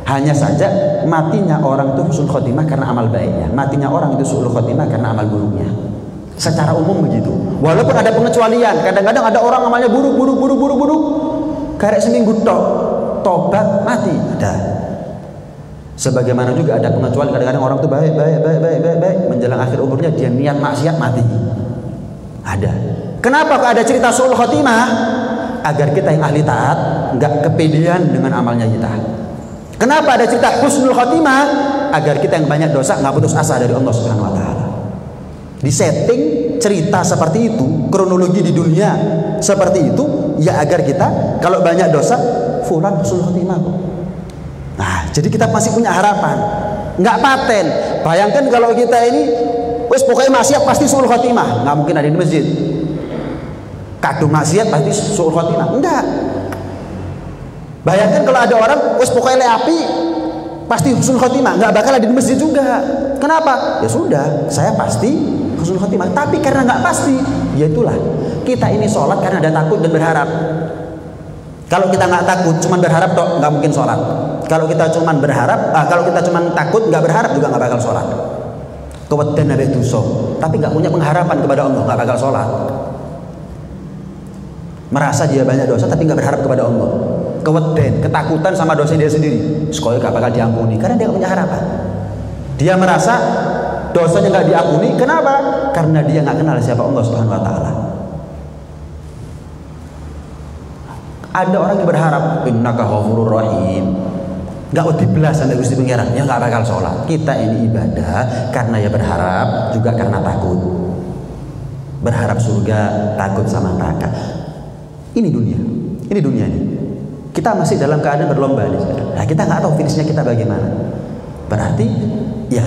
Hanya saja matinya orang itu husnul khotimah karena amal baiknya, matinya orang itu su'ul khotimah karena amal buruknya. Secara umum begitu. Walaupun ada pengecualian, kadang-kadang ada orang amalnya buruk, karek seminggu tok, tobat mati, ada. Sebagaimana juga ada pengecualian, kadang-kadang orang itu baik, menjelang akhir umurnya dia niat maksiat mati. Ada. Kenapa kok ada cerita su'ul khotimah? Agar kita yang ahli taat nggak kepedean dengan amalnya kita. Kenapa ada cerita husnul khotimah? Agar kita yang banyak dosa nggak putus asa dari Allah Subhanahu wa taala. Di setting cerita seperti itu, kronologi di dunia seperti itu, ya agar kita kalau banyak dosa, fulan husnul khotimah kok. Nah, jadi kita masih punya harapan. Nggak paten. Bayangkan kalau kita ini wes pokoknya maksiat pasti su'ul khotimah, nggak mungkin ada di masjid. Kadung maksiat pasti su'ul khotimah. Enggak. Bayangkan kalau ada orang wes pokoknya le api pasti husnul khotimah, nggak bakal ada di masjid juga. Kenapa? Ya sudah, saya pasti husnul khotimah. Tapi karena nggak pasti, ya itulah. Kita ini sholat karena ada takut dan berharap. Kalau kita nggak takut, cuman berharap toh nggak mungkin sholat. Kalau kita cuman berharap, kalau kita cuman takut nggak berharap juga nggak bakal sholat. Keweden nabi tuso, tapi nggak punya pengharapan kepada Allah, nggak bakal sholat. Merasa dia banyak dosa tapi nggak berharap kepada Allah. Keweden, ketakutan sama dosa dia sendiri. Sekolah nggak bakal diampuni karena dia nggak punya harapan. Dia merasa dosanya nggak diampuni. Kenapa? Karena dia nggak kenal siapa Allah Subhanahu Wa Taala. Ada orang yang berharap innaka ghafurur rahim, nggak wedi belas sampai Gusti Pangeran, ya nggak bakal sholat. Kita ini ibadah karena ya berharap, juga karena takut. Berharap surga, takut sama neraka. Ini dunia ini. Kita masih dalam keadaan berlomba nih. Nah, kita nggak tahu finishnya kita bagaimana. Berarti ya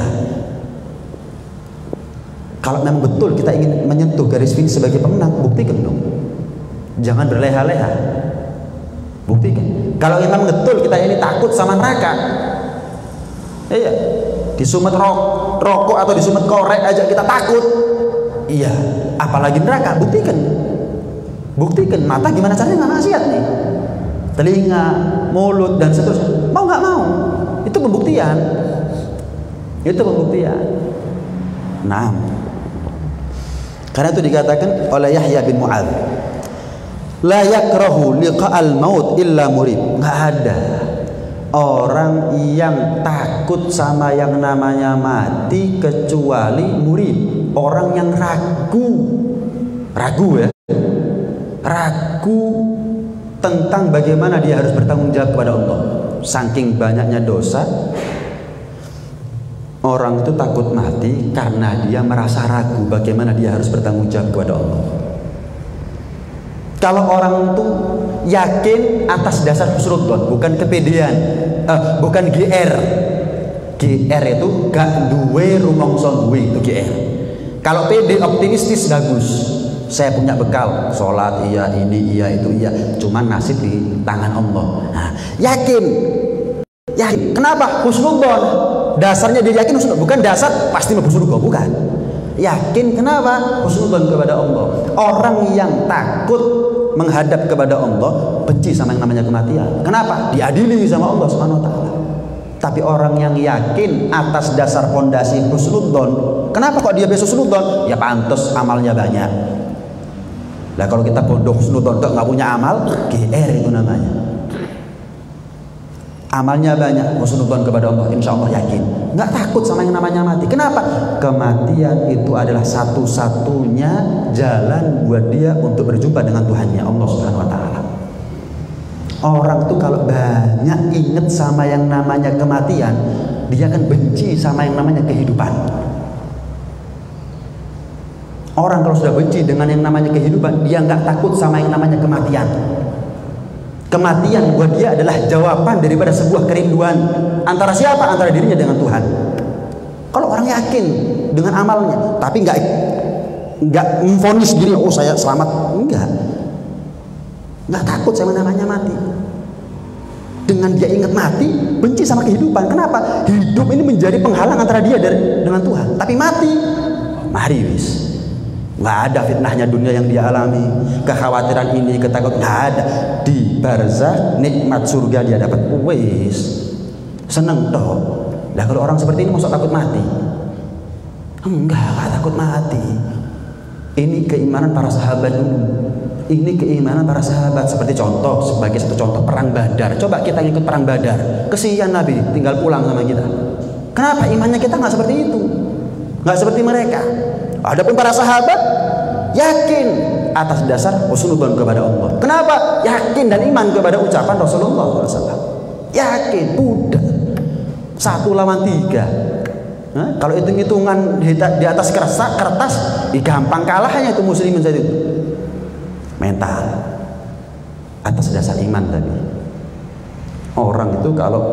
kalau memang betul kita ingin menyentuh garis finish sebagai pemenang, buktikan dong. Jangan berleha-leha. Buktikan. Kalau memang betul kita ini takut sama neraka, iya, disumet rokok atau disumet korek aja kita takut, iya, apalagi neraka. Buktikan. Mata gimana caranya nggak maksiat nih, telinga, mulut dan seterusnya. Mau nggak mau, itu pembuktian. Nah, karena itu dikatakan oleh Yahya bin Mu'adz, la yakrahu liqa'al maut illa murib. Nggak ada orang yang takut sama yang namanya mati kecuali murid, orang yang ragu ya, ragu tentang bagaimana dia harus bertanggung jawab kepada Allah. Saking banyaknya dosa, orang itu takut mati karena dia merasa ragu bagaimana dia harus bertanggung jawab kepada Allah. Kalau orang itu yakin atas dasar husnudzon, bukan kepedean, bukan GR. GR itu gak duwe rumongso duwe, itu GR. Kalau pede optimistis bagus. Saya punya bekal, sholat iya, ini iya, itu iya, cuman nasib di tangan Allah. Nah, yakin. Kenapa? Husnudzon. Dasarnya dia yakin husnudzon, bukan dasar pasti mau surga, bukan. Yakin kenapa? Husnudzon kepada Allah. Orang yang takut menghadap kepada Allah benci sama yang namanya kematian. Kenapa? Diadili sama Allah Subhanahu wa taala. Tapi orang yang yakin atas dasar fondasi husnudzon, kenapa kok dia bisa husnudzon? Ya pantas amalnya banyak. Lah kalau kita bodoh husnudzon nggak punya amal, GR itu namanya. Amalnya banyak, husnudzon kepada Allah, insya Allah yakin, nggak takut sama yang namanya mati. Kenapa? Kematian itu adalah satu-satunya jalan buat dia untuk berjumpa dengan Tuhannya Allah Subhanahu wa taala. Orang tuh kalau banyak inget sama yang namanya kematian, dia akan benci sama yang namanya kehidupan. Orang kalau sudah benci dengan yang namanya kehidupan, dia nggak takut sama yang namanya kematian. Kematian buat dia adalah jawaban daripada sebuah kerinduan antara siapa? Antara dirinya dengan Tuhan. Kalau orang yakin dengan amalnya, tapi nggak memvonis diri, oh saya selamat, nggak takut sama namanya mati. Dengan dia ingat mati, benci sama kehidupan. Kenapa? Hidup ini menjadi penghalang antara dia dengan Tuhan. Tapi mati, mari wis. Nggak ada fitnahnya dunia yang dia alami, kekhawatiran ini, ketakutan, nggak ada. Di barzah nikmat surga dia dapat, wis seneng toh. Nah kalau orang seperti ini masuk takut mati? Enggak takut mati. Ini keimanan para sahabat dulu. Ini keimanan para sahabat. Seperti contoh, sebagai satu contoh, perang Badar. Coba kita ikut perang Badar, kesian Nabi tinggal pulang sama kita. Kenapa? Imannya kita nggak seperti itu, nggak seperti mereka. Adapun para sahabat yakin atas dasar husnudzon kepada Allah. Kenapa? Yakin dan iman kepada ucapan Rasulullah SAW. Yakin, udah 1 lawan 3. Nah, kalau hitung-hitungan di atas kertas, gampang kalahnya itu muslimin saja itu. Mental atas dasar iman tadi. Orang itu kalau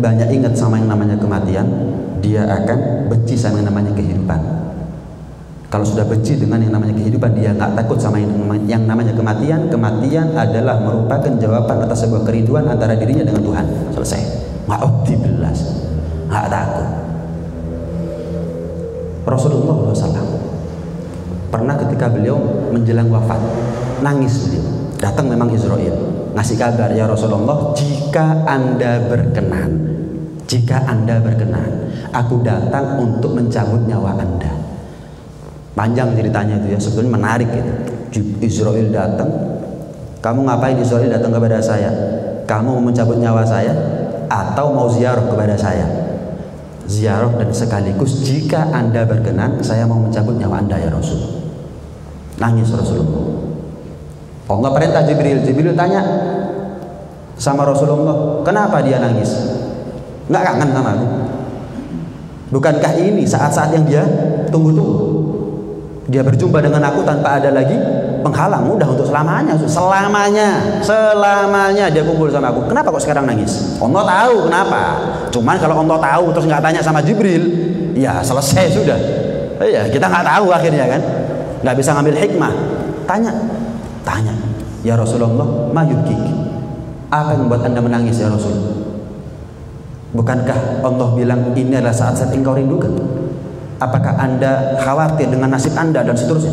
banyak ingat sama yang namanya kematian, dia akan benci sama yang namanya kehidupan. Kalau sudah benci dengan yang namanya kehidupan, dia nggak takut sama yang namanya kematian. Kematian adalah merupakan jawaban atas sebuah kerinduan antara dirinya dengan Tuhan. Selesai. Nggak optibelas, nggak takut. Rasulullah SAW pernah ketika beliau menjelang wafat, nangis beliau. Datang memang Israel, ngasih kabar, ya Rasulullah, jika Anda berkenan, aku datang untuk mencabut nyawa Anda. Panjang ceritanya itu ya, sebenarnya menarik gitu. Israel datang, kamu ngapain Israel datang kepada saya? Kamu mau mencabut nyawa saya atau mau ziarah kepada saya? Ziarah dan sekaligus jika Anda berkenan, saya mau mencabut nyawa Anda ya Rasul. Nangis Rasulullah. Allah perintah Jibril tanya sama Rasulullah, kenapa dia nangis? Nggak kangen sama aku? Bukankah ini saat-saat yang dia tunggu-tunggu? Dia berjumpa dengan aku tanpa ada lagi penghalang, udah untuk selamanya dia kumpul sama aku. Kenapa kok sekarang nangis? Allah tahu kenapa. Cuman kalau Allah tahu terus nggak tanya sama Jibril, ya selesai sudah. Ya kita nggak tahu akhirnya kan, nggak bisa ngambil hikmah. Tanya, ya Rasulullah, ma yubkik? Apa yang membuat Anda menangis ya Rasul? Bukankah Allah bilang ini adalah saat-saat engkau rindukan? Apakah Anda khawatir dengan nasib Anda dan seterusnya?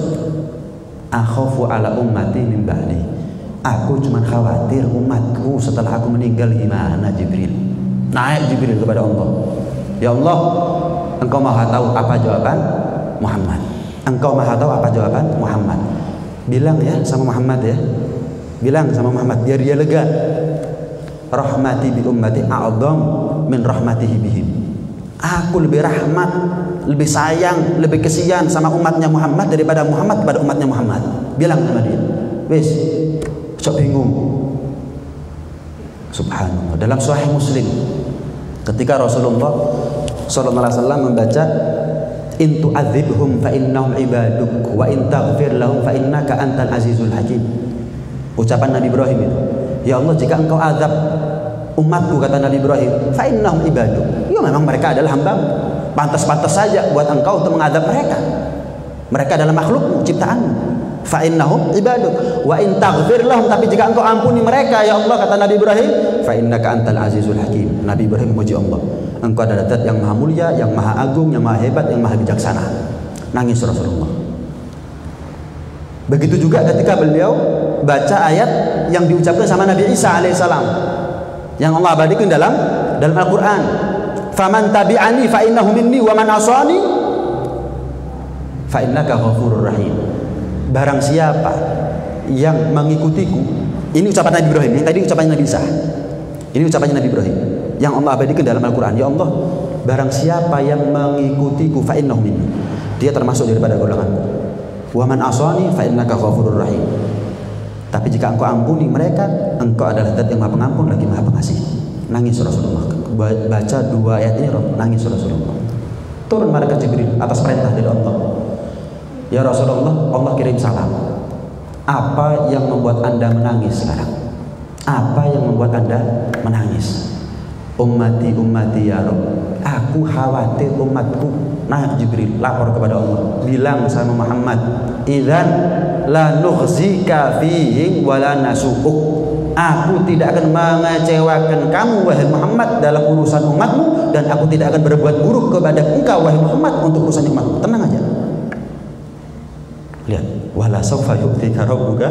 Akhafu ala ummati min ba'di. Aku cuma khawatir umatku setelah aku meninggal gimana Jibril. Naik Jibril kepada Allah. Ya Allah, Engkau Maha tahu apa jawaban Muhammad. Engkau Maha tahu apa jawaban Muhammad. Bilang ya sama Muhammad ya, Bilang sama Muhammad biar dia lega. Rahmati bi ummati a'dham min rahmatihi bihim. Aku lebih rahmat, lebih sayang, lebih kesian sama umatnya Muhammad daripada Muhammad kepada umatnya Muhammad. Bilang sama dia. Wis, sok bingung. Subhanallah. Dalam Sahih Muslim, ketika Rasulullah sallallahu alaihi wasallam membaca in tu'adzibhum fa innahum ibaduk wa in taghfir lahum fa innaka antal azizul hakim. Ucapan Nabi Ibrahim itu. Ya Allah, jika engkau azab umatku, kata Nabi Ibrahim, fa innahum ibaduk. Ya memang mereka adalah hamba-Mu. Pantas-pantas saja buat engkau untuk mengadab mereka. Mereka adalah makhluk-Mu, ciptaan-Mu. Fa innahum ibaduk wa in taghfir lahum, tapi jika engkau ampuni mereka ya Allah, kata Nabi Ibrahim, fa innaka antal azizul hakim. Nabi Ibrahim memuji Allah. Engkau adalah zat yang maha mulia, yang maha agung, yang maha hebat, yang maha bijaksana. Nangis Rasulullah. Begitu juga ketika beliau baca ayat yang diucapkan sama Nabi Isa alaihissalam, yang Allah abadikan dalam Al-Quran. Faman tabi'ani fa innahu minni wa man asani fa innaka ghafurur rahim. Barang siapa yang mengikutiku, ini ucapan Nabi Ibrahim, yang tadi ucapannya Nabi Isa, ini ucapannya Nabi Ibrahim yang Allah abadikan dalam Al-Quran. Ya Allah, barang siapa yang mengikutiku fa innahu minni, dia termasuk daripada golonganku. Wa man asani fa innaka ghafurur rahim. Tapi jika engkau ampuni mereka, engkau adalah zat yang maha pengampun lagi maha pengasih. Nangis Rasulullah. Baca dua ayat ini, nangis Rasulullah. Turun malaikat Jibril atas perintah dari Allah. Ya Rasulullah, Allah kirim salam. Apa yang membuat Anda menangis sekarang? Apa yang membuat Anda menangis? Ummati ummati ya Rabb. Aku khawatir umatku. Nah, Jibril lapor kepada Allah, bilang sama Muhammad, idzan la nukhzika fihi wa la nasu'uk. Aku tidak akan mengecewakan kamu wahai Muhammad dalam urusan umatmu, dan aku tidak akan berbuat buruk kepada engkau wahai Muhammad untuk urusan umatmu. Tenang aja. Lihat, wala sawfa yu'tika rabbuka,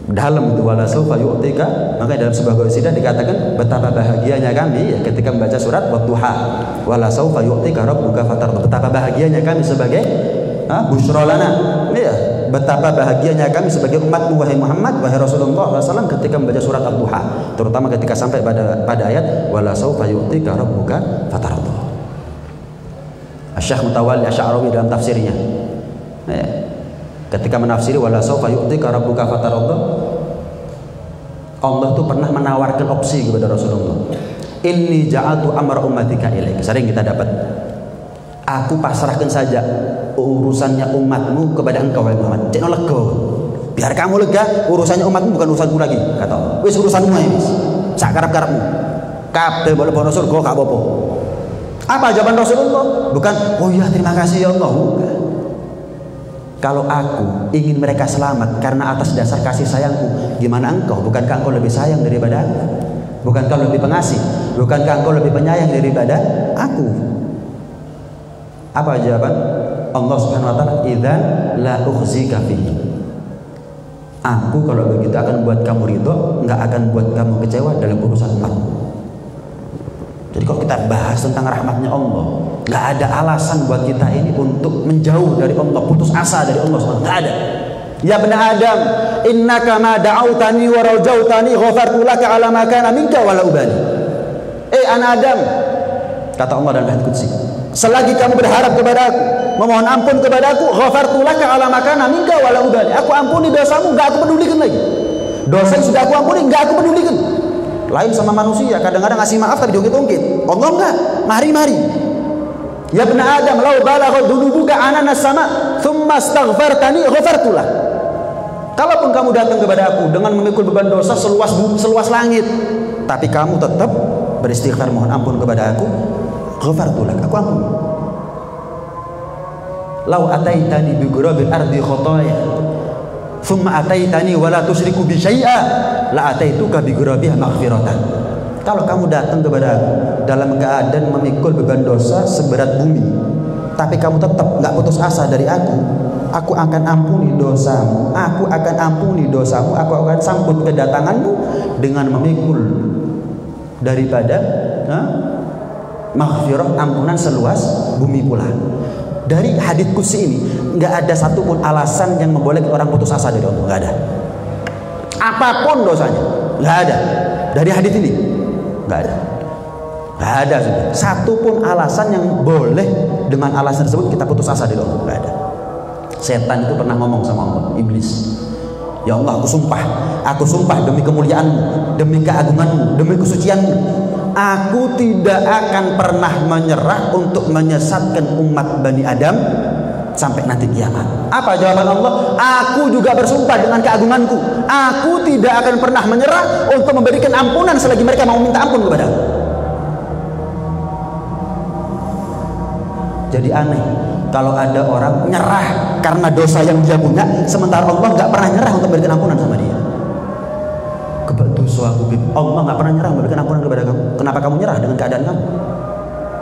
dalam itu wala sawfa yu'tika. Maka dalam sebuah qasidah dikatakan betapa bahagianya kami ya, ketika membaca surat Wadduha, wala sawfa yu'tika rabbuka fatarda. Betapa bahagianya kami sebagai busyra lana. Ya, betapa bahagianya kami sebagai umatmu wahai Muhammad, wahai Rasulullah SAW, ketika membaca surat Ad-Duha, terutama ketika sampai pada ayat wala sawfa yu'tika rabbuka fatarda. Asy-Syaikh Mutawalli Asy-Sya'rawi dalam tafsirnya, ya, ketika menafsiri wala sawfa yu'tika rabbuka fatarda, Allah itu pernah menawarkan opsi kepada Rasulullah. Inni ja'altu amra ummatika ilaik. Sering kita dapat, aku pasrahkan saja urusannya umatmu kepada engkau wahai Muhammad. Jangan lega. Biar kamu lega, urusannya umatmu bukan urusanku lagi, kata Allah. Wis urusanmu wis. Sak karep-karepmu. Kabeh boleh surga gak apa-apa. Apa jawaban Rasulullah? Bukan, oh ya terima kasih ya Allah. Bukan. Kalau aku ingin mereka selamat karena atas dasar kasih sayangku, gimana engkau? Bukankah engkau lebih sayang daripada aku? Bukankah lebih pengasih? Bukankah engkau lebih penyayang daripada aku? Apa jawaban Allah Subhanahu wa taala? Idzan la ukhzika fihi. Aku kalau begitu akan buat kamu ridho, enggak akan buat kamu kecewa dalam urusan umatmu. Jadi kalau kita bahas tentang rahmatnya Allah, nggak ada alasan buat kita ini untuk menjauh dari Allah, putus asa dari Allah SWT. Nggak ada. Ya bani Adam, innaka ma da'autani wa rajautani ghafartu laka ala ma kana minka wa la ubali. Anak Adam, kata Allah dalam hadits qudsi, selagi kamu berharap kepada aku, memohon ampun kepada aku, ghafartu laka ala ma kana minka wa la ubali. Aku ampuni dosamu, nggak aku pedulikan lagi. Dosa yang sudah aku ampuni, nggak aku pedulikan. Lain sama manusia, kadang-kadang ngasih maaf tapi diungkit-ungkit. Allah enggak, mari-mari. Ya bani Adam, lau balagha dunubuka ananas sama, thumma astaghfartani ghafartulah. Kalaupun kamu datang kepada aku dengan memikul beban dosa seluas langit, tapi kamu tetap beristighfar mohon ampun kepada aku, ghafartulah, aku ampun. Lau ataitani bi ghurabil ardi khotaya, thumma ataitani wala tusyriku bi syai'a, la ataituka bi ghurabiha maghfiratan. Kalau kamu datang kepada aku dalam keadaan memikul beban dosa seberat bumi, tapi kamu tetap nggak putus asa dari aku akan ampuni dosamu, aku akan ampuni dosamu, aku akan sambut kedatanganmu dengan memikul daripada maghfirah, ampunan seluas bumi pula. Dari hadits qudsi ini nggak ada satupun alasan yang membolehkan orang putus asa dari Allah, nggak ada. apapun dosanya. Nggak ada. Dari hadits ini nggak ada. Nggak ada sudah. Satu pun alasan yang boleh dengan alasan tersebut kita putus asa dari Allah. Nggak ada. Setan itu pernah ngomong sama Allah, iblis. Ya Allah, aku sumpah demi kemuliaan-Mu, demi keagungan-Mu, demi kesucian-Mu, aku tidak akan pernah menyerah untuk menyesatkan umat Bani Adam sampai nanti kiamat. Apa jawaban Allah? Aku juga bersumpah dengan keagunganku, aku tidak akan pernah menyerah untuk memberikan ampunan selagi mereka mau minta ampun kepada aku. Jadi aneh kalau ada orang nyerah karena dosa yang dia punya, sementara Allah nggak pernah nyerah untuk memberikan ampunan sama dia. Allah nggak pernah nyerah memberikan ampunan kepada kamu. Kenapa kamu nyerah dengan keadaan kamu?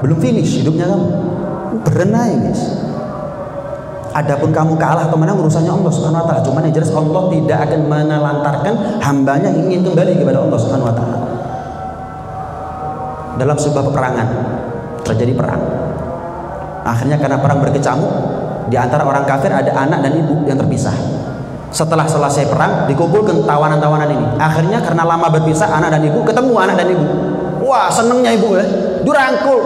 Belum finish hidupnya kamu. Berenai guys. Adapun kamu kalah atau menang urusannya Allah Subhanahu wa taala. Cuman yang jelas Allah tidak akan menelantarkan hambanya yang ingin kembali kepada Allah Subhanahu wa taala. Dalam sebuah peperangan terjadi perang. Akhirnya karena perang berkecamuk, di antara orang kafir ada anak dan ibu yang terpisah. Setelah selesai perang dikumpulkan tawanan-tawanan ini. Akhirnya karena lama berpisah, anak dan ibu ketemu anak dan ibu. Wah, senengnya ibu ya. Dirangkul,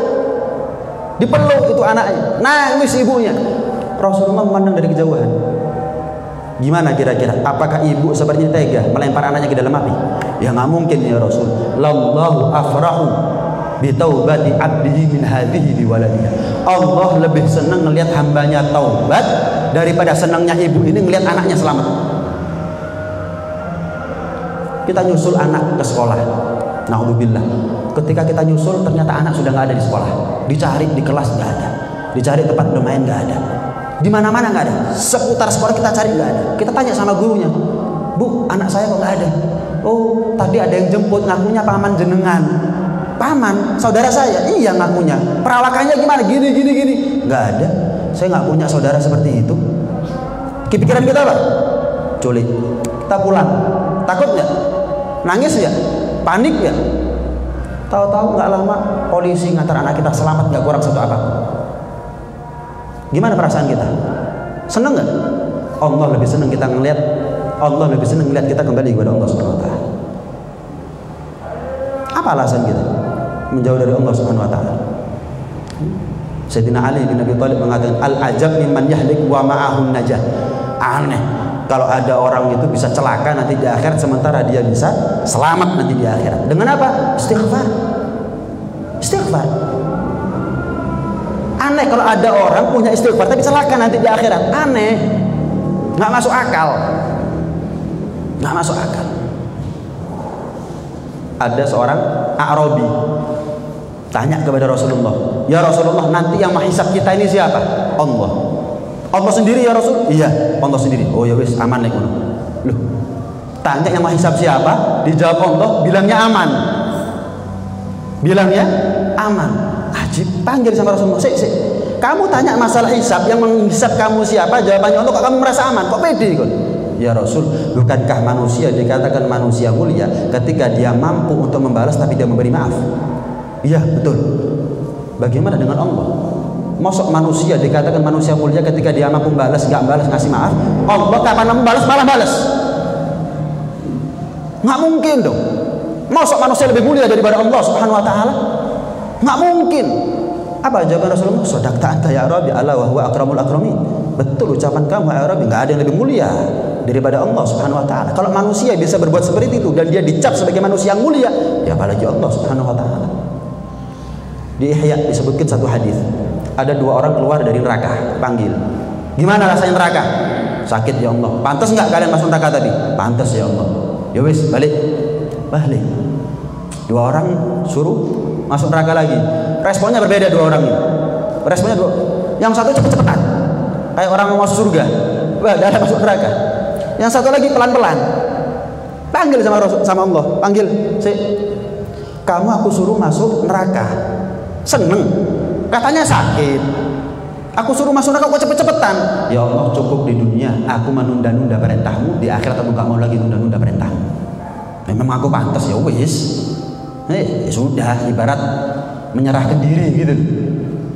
dipeluk itu anaknya, nangis ibunya. Rasulullah memandang dari kejauhan. Gimana kira-kira? Apakah ibu seperti tega melempar anaknya ke dalam api? Ya nggak mungkin ya Rasul. Lallahu afrahu bitaubati abdihi min hadhihi biwaladiha. Allah lebih senang ngelihat hambanya taubat daripada senangnya ibu ini ngelihat anaknya selamat. Kita nyusul anak ke sekolah, naudzubillah. Ketika kita nyusul ternyata anak sudah nggak ada di sekolah. Dicari di kelas nggak ada, dicari tempat bermain nggak ada, di mana-mana nggak ada. Seputar sekolah kita cari nggak ada. Kita tanya sama gurunya, Bu, anak saya kok nggak ada? Oh, tadi ada yang jemput, ngakunya paman jenengan. Paman, saudara saya, iya ngakunya. Perawakannya gimana? Gini. Nggak ada. Saya nggak punya saudara seperti itu. Kepikiran kita apa? Culik. Kita pulang. Takut nggak? Nangis ya? Panik ya? Tahu-tahu nggak lama polisi ngantar anak kita selamat, nggak kurang satu apapun. Gimana perasaan kita? Seneng nggak? Allah lebih seneng kita ngelihat. Allah lebih seneng ngelihat kita kembali kepada Allah Subhanahu wa taala. Apa alasan kita menjauh dari Allah Subhanahu wa taala? Sayyidina Ali bin Abi Thalib mengatakan, al-ajab mimman yahlik wa ma'ahun najah. Aneh kalau ada orang itu bisa celaka nanti di akhirat sementara dia bisa selamat nanti di akhirat. Dengan apa? Istighfar. Istighfar. Aneh kalau ada orang punya istighfar tapi celaka nanti di akhirat. Aneh. Nggak masuk akal. Nggak masuk akal. Ada seorang A'rabi tanya kepada Rasulullah, ya Rasulullah, nanti yang menghisab kita ini siapa? Allah. Allah sendiri ya Rasul? Iya, Allah sendiri. Oh ya wis, aman nih. Loh, tanya yang menghisab siapa? Dijawab Allah, bilangnya aman. Bilangnya aman. Ajib, panggil sama Rasulullah. Sik. Kamu tanya masalah hisab, yang menghisab kamu siapa? Jawabannya Allah, kok kamu merasa aman? Kok pede kok? Ya Rasul, bukankah manusia dikatakan manusia mulia ketika dia mampu untuk membalas tapi dia memberi maaf? Iya, betul. Bagaimana dengan Allah? Masuk manusia dikatakan manusia mulia ketika dia mampu membalas, nggak balas, ngasih maaf? Allah kapan membalas malah balas? Nggak mungkin dong. Masuk manusia lebih mulia daripada Allah Subhanahu wa taala? Nggak mungkin. Apa jawaban Rasulullah? Shadaqta anta ya Rabbi, ala wa huwa akramul akramin. Betul ucapan kamu ya Rabbi, nggak ada yang lebih mulia daripada Allah Subhanahu wa taala. Kalau manusia bisa berbuat seperti itu dan dia dicap sebagai manusia yang mulia, ya apalagi Allah Subhanahu wa taala. Di Ihya disebutkan satu hadis. Ada dua orang keluar dari neraka, panggil. Gimana rasanya neraka? Sakit ya Allah. Pantas nggak kalian masuk neraka tadi? Pantas ya Allah. Ya wis, balik. Dua orang suruh masuk neraka lagi. Responnya berbeda dua orang ini. Responnya dua. Yang satu cepet-cepetan, kayak orang mau masuk surga. Wah, dah masuk neraka. Yang satu lagi pelan-pelan. Panggil sama Allah, panggil. Kamu aku suruh masuk neraka. Seneng. Katanya sakit. Aku suruh masuk neraka kok cepet-cepetan. Ya Allah, cukup di dunia aku menunda-nunda perintahmu, di akhirat aku gak mau lagi nunda-nunda perintahmu. Memang aku pantas ya wis. Ya sudah, ibarat menyerahkan diri gitu.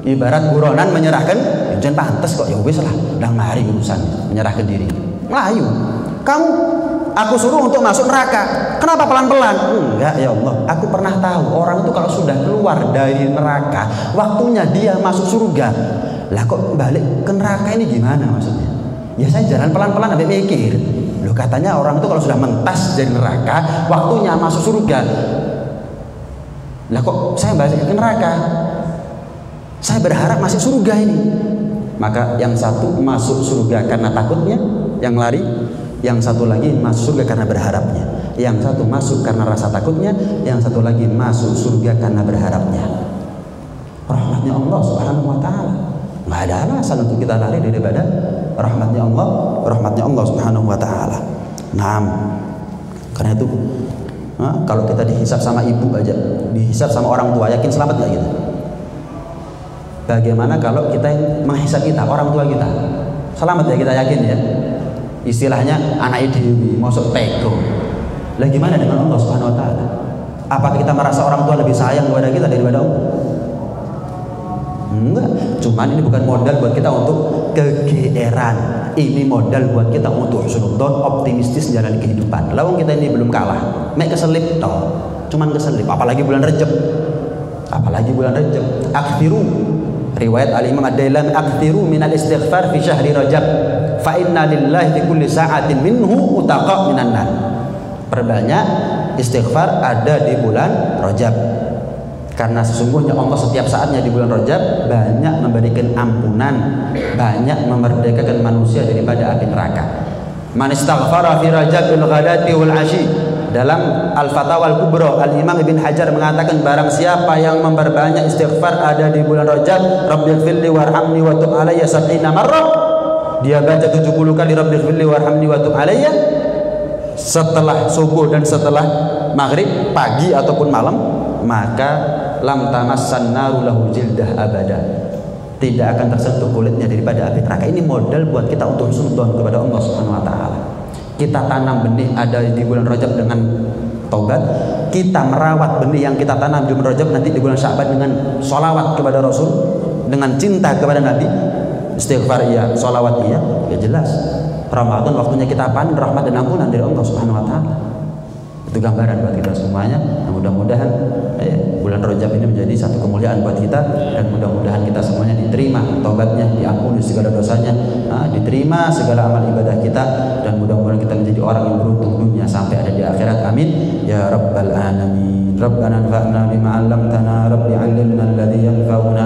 Ibarat buronan menyerahkan, jangan pantas kok ya wis lah. Udah mari urusan menyerahkan diri. Melayu. Aku suruh untuk masuk neraka. Kenapa pelan-pelan? Enggak ya Allah. Aku pernah tahu orang itu kalau sudah keluar dari neraka, waktunya dia masuk surga. Lah kok balik ke neraka ini gimana maksudnya? Ya saya jalan pelan-pelan sampai mikir. Loh katanya orang itu kalau sudah mentas dari neraka, waktunya masuk surga. Lah kok saya balik ke neraka? Saya berharap masuk surga ini. Maka yang satu masuk surga karena takutnya, yang lari. Yang satu lagi masuk surga karena berharapnya. Yang satu masuk karena rasa takutnya. Yang satu lagi masuk surga karena berharapnya. Rahmatnya Allah Subhanahu wa ta'ala. Nggak ada alasan untuk kita lari daripada rahmatnya Allah. Rahmatnya Allah Subhanahu wa ta'ala. Nah, karena itu kalau kita dihisab sama ibu aja, dihisab sama orang tua, yakin selamat nggak kita? Bagaimana kalau kita menghisab kita, orang tua kita? Selamat ya kita, yakin ya? Istilahnya anak dewi, masuk teko. Lah gimana dengan Allah Subhanahu wa ta'ala? Apakah kita merasa orang tua lebih sayang kepada kita daripada Allah? Enggak. Cuman ini bukan modal buat kita untuk kegeeran. Ini modal buat kita untuk husnudzon, optimistis jalan kehidupan. Lawang kita ini belum kalah. Mek keselip toh. Cuman keselip, apalagi bulan Rajab. Apalagi bulan Rajab. Akthiru. Riwayat Al-Imam Ad-Dailami, akthiru minal istighfar fi syahri Rajab. Fa inna lillahi fi kulli sa'atin minhu utaqa minan nar. Perbanyak istighfar ada di bulan Rajab. Karena sesungguhnya Allah setiap saatnya di bulan Rajab banyak memberikan ampunan, banyak memerdekakan manusia daripada api neraka. Man istaghfara fi Rajabil ghadati wal 'ashi. Dalam Al-Fatawa Al-Kubra, Al-Imam Ibn Hajar mengatakan barang siapa yang memperbanyak istighfar ada di bulan Rajab, Rabbighfirli warhamni wa tub alayya 70 marrah. Dia baca 70 kali Rabbighfirli warhamni wa tub alayya setelah subuh dan setelah maghrib, pagi ataupun malam, maka lam tamassan naru lahu jildah abada. Tidak akan tersentuh kulitnya daripada api neraka. Ini modal buat kita untuk husnudzon kepada Allah Subhanahu wa ta'ala. Kita tanam benih ada di bulan Rajab dengan taubat. Kita merawat benih yang kita tanam di bulan Rajab nanti di bulan Sya'ban dengan sholawat kepada Rasul, dengan cinta kepada Nabi, istighfar iya, sholawat iya. Ya jelas Ramadan waktunya kita panen rahmat dan ampunan dari Allah Subhanahu wa ta'ala. Itu gambaran buat kita semuanya. Nah, mudah-mudahan bulan Rajab ini menjadi satu kemuliaan buat kita, dan mudah-mudahan kita semuanya diterima taubatnya, diampuni segala dosanya, diterima segala amal ibadah kita, dan mudah-mudahan kita menjadi orang yang beruntung dunia sampai ada di akhirat. Amin ya rabbal alamin. Rabbana anfa'na bima 'allamtana, rabbi 'allimna alladhi yanfa'una,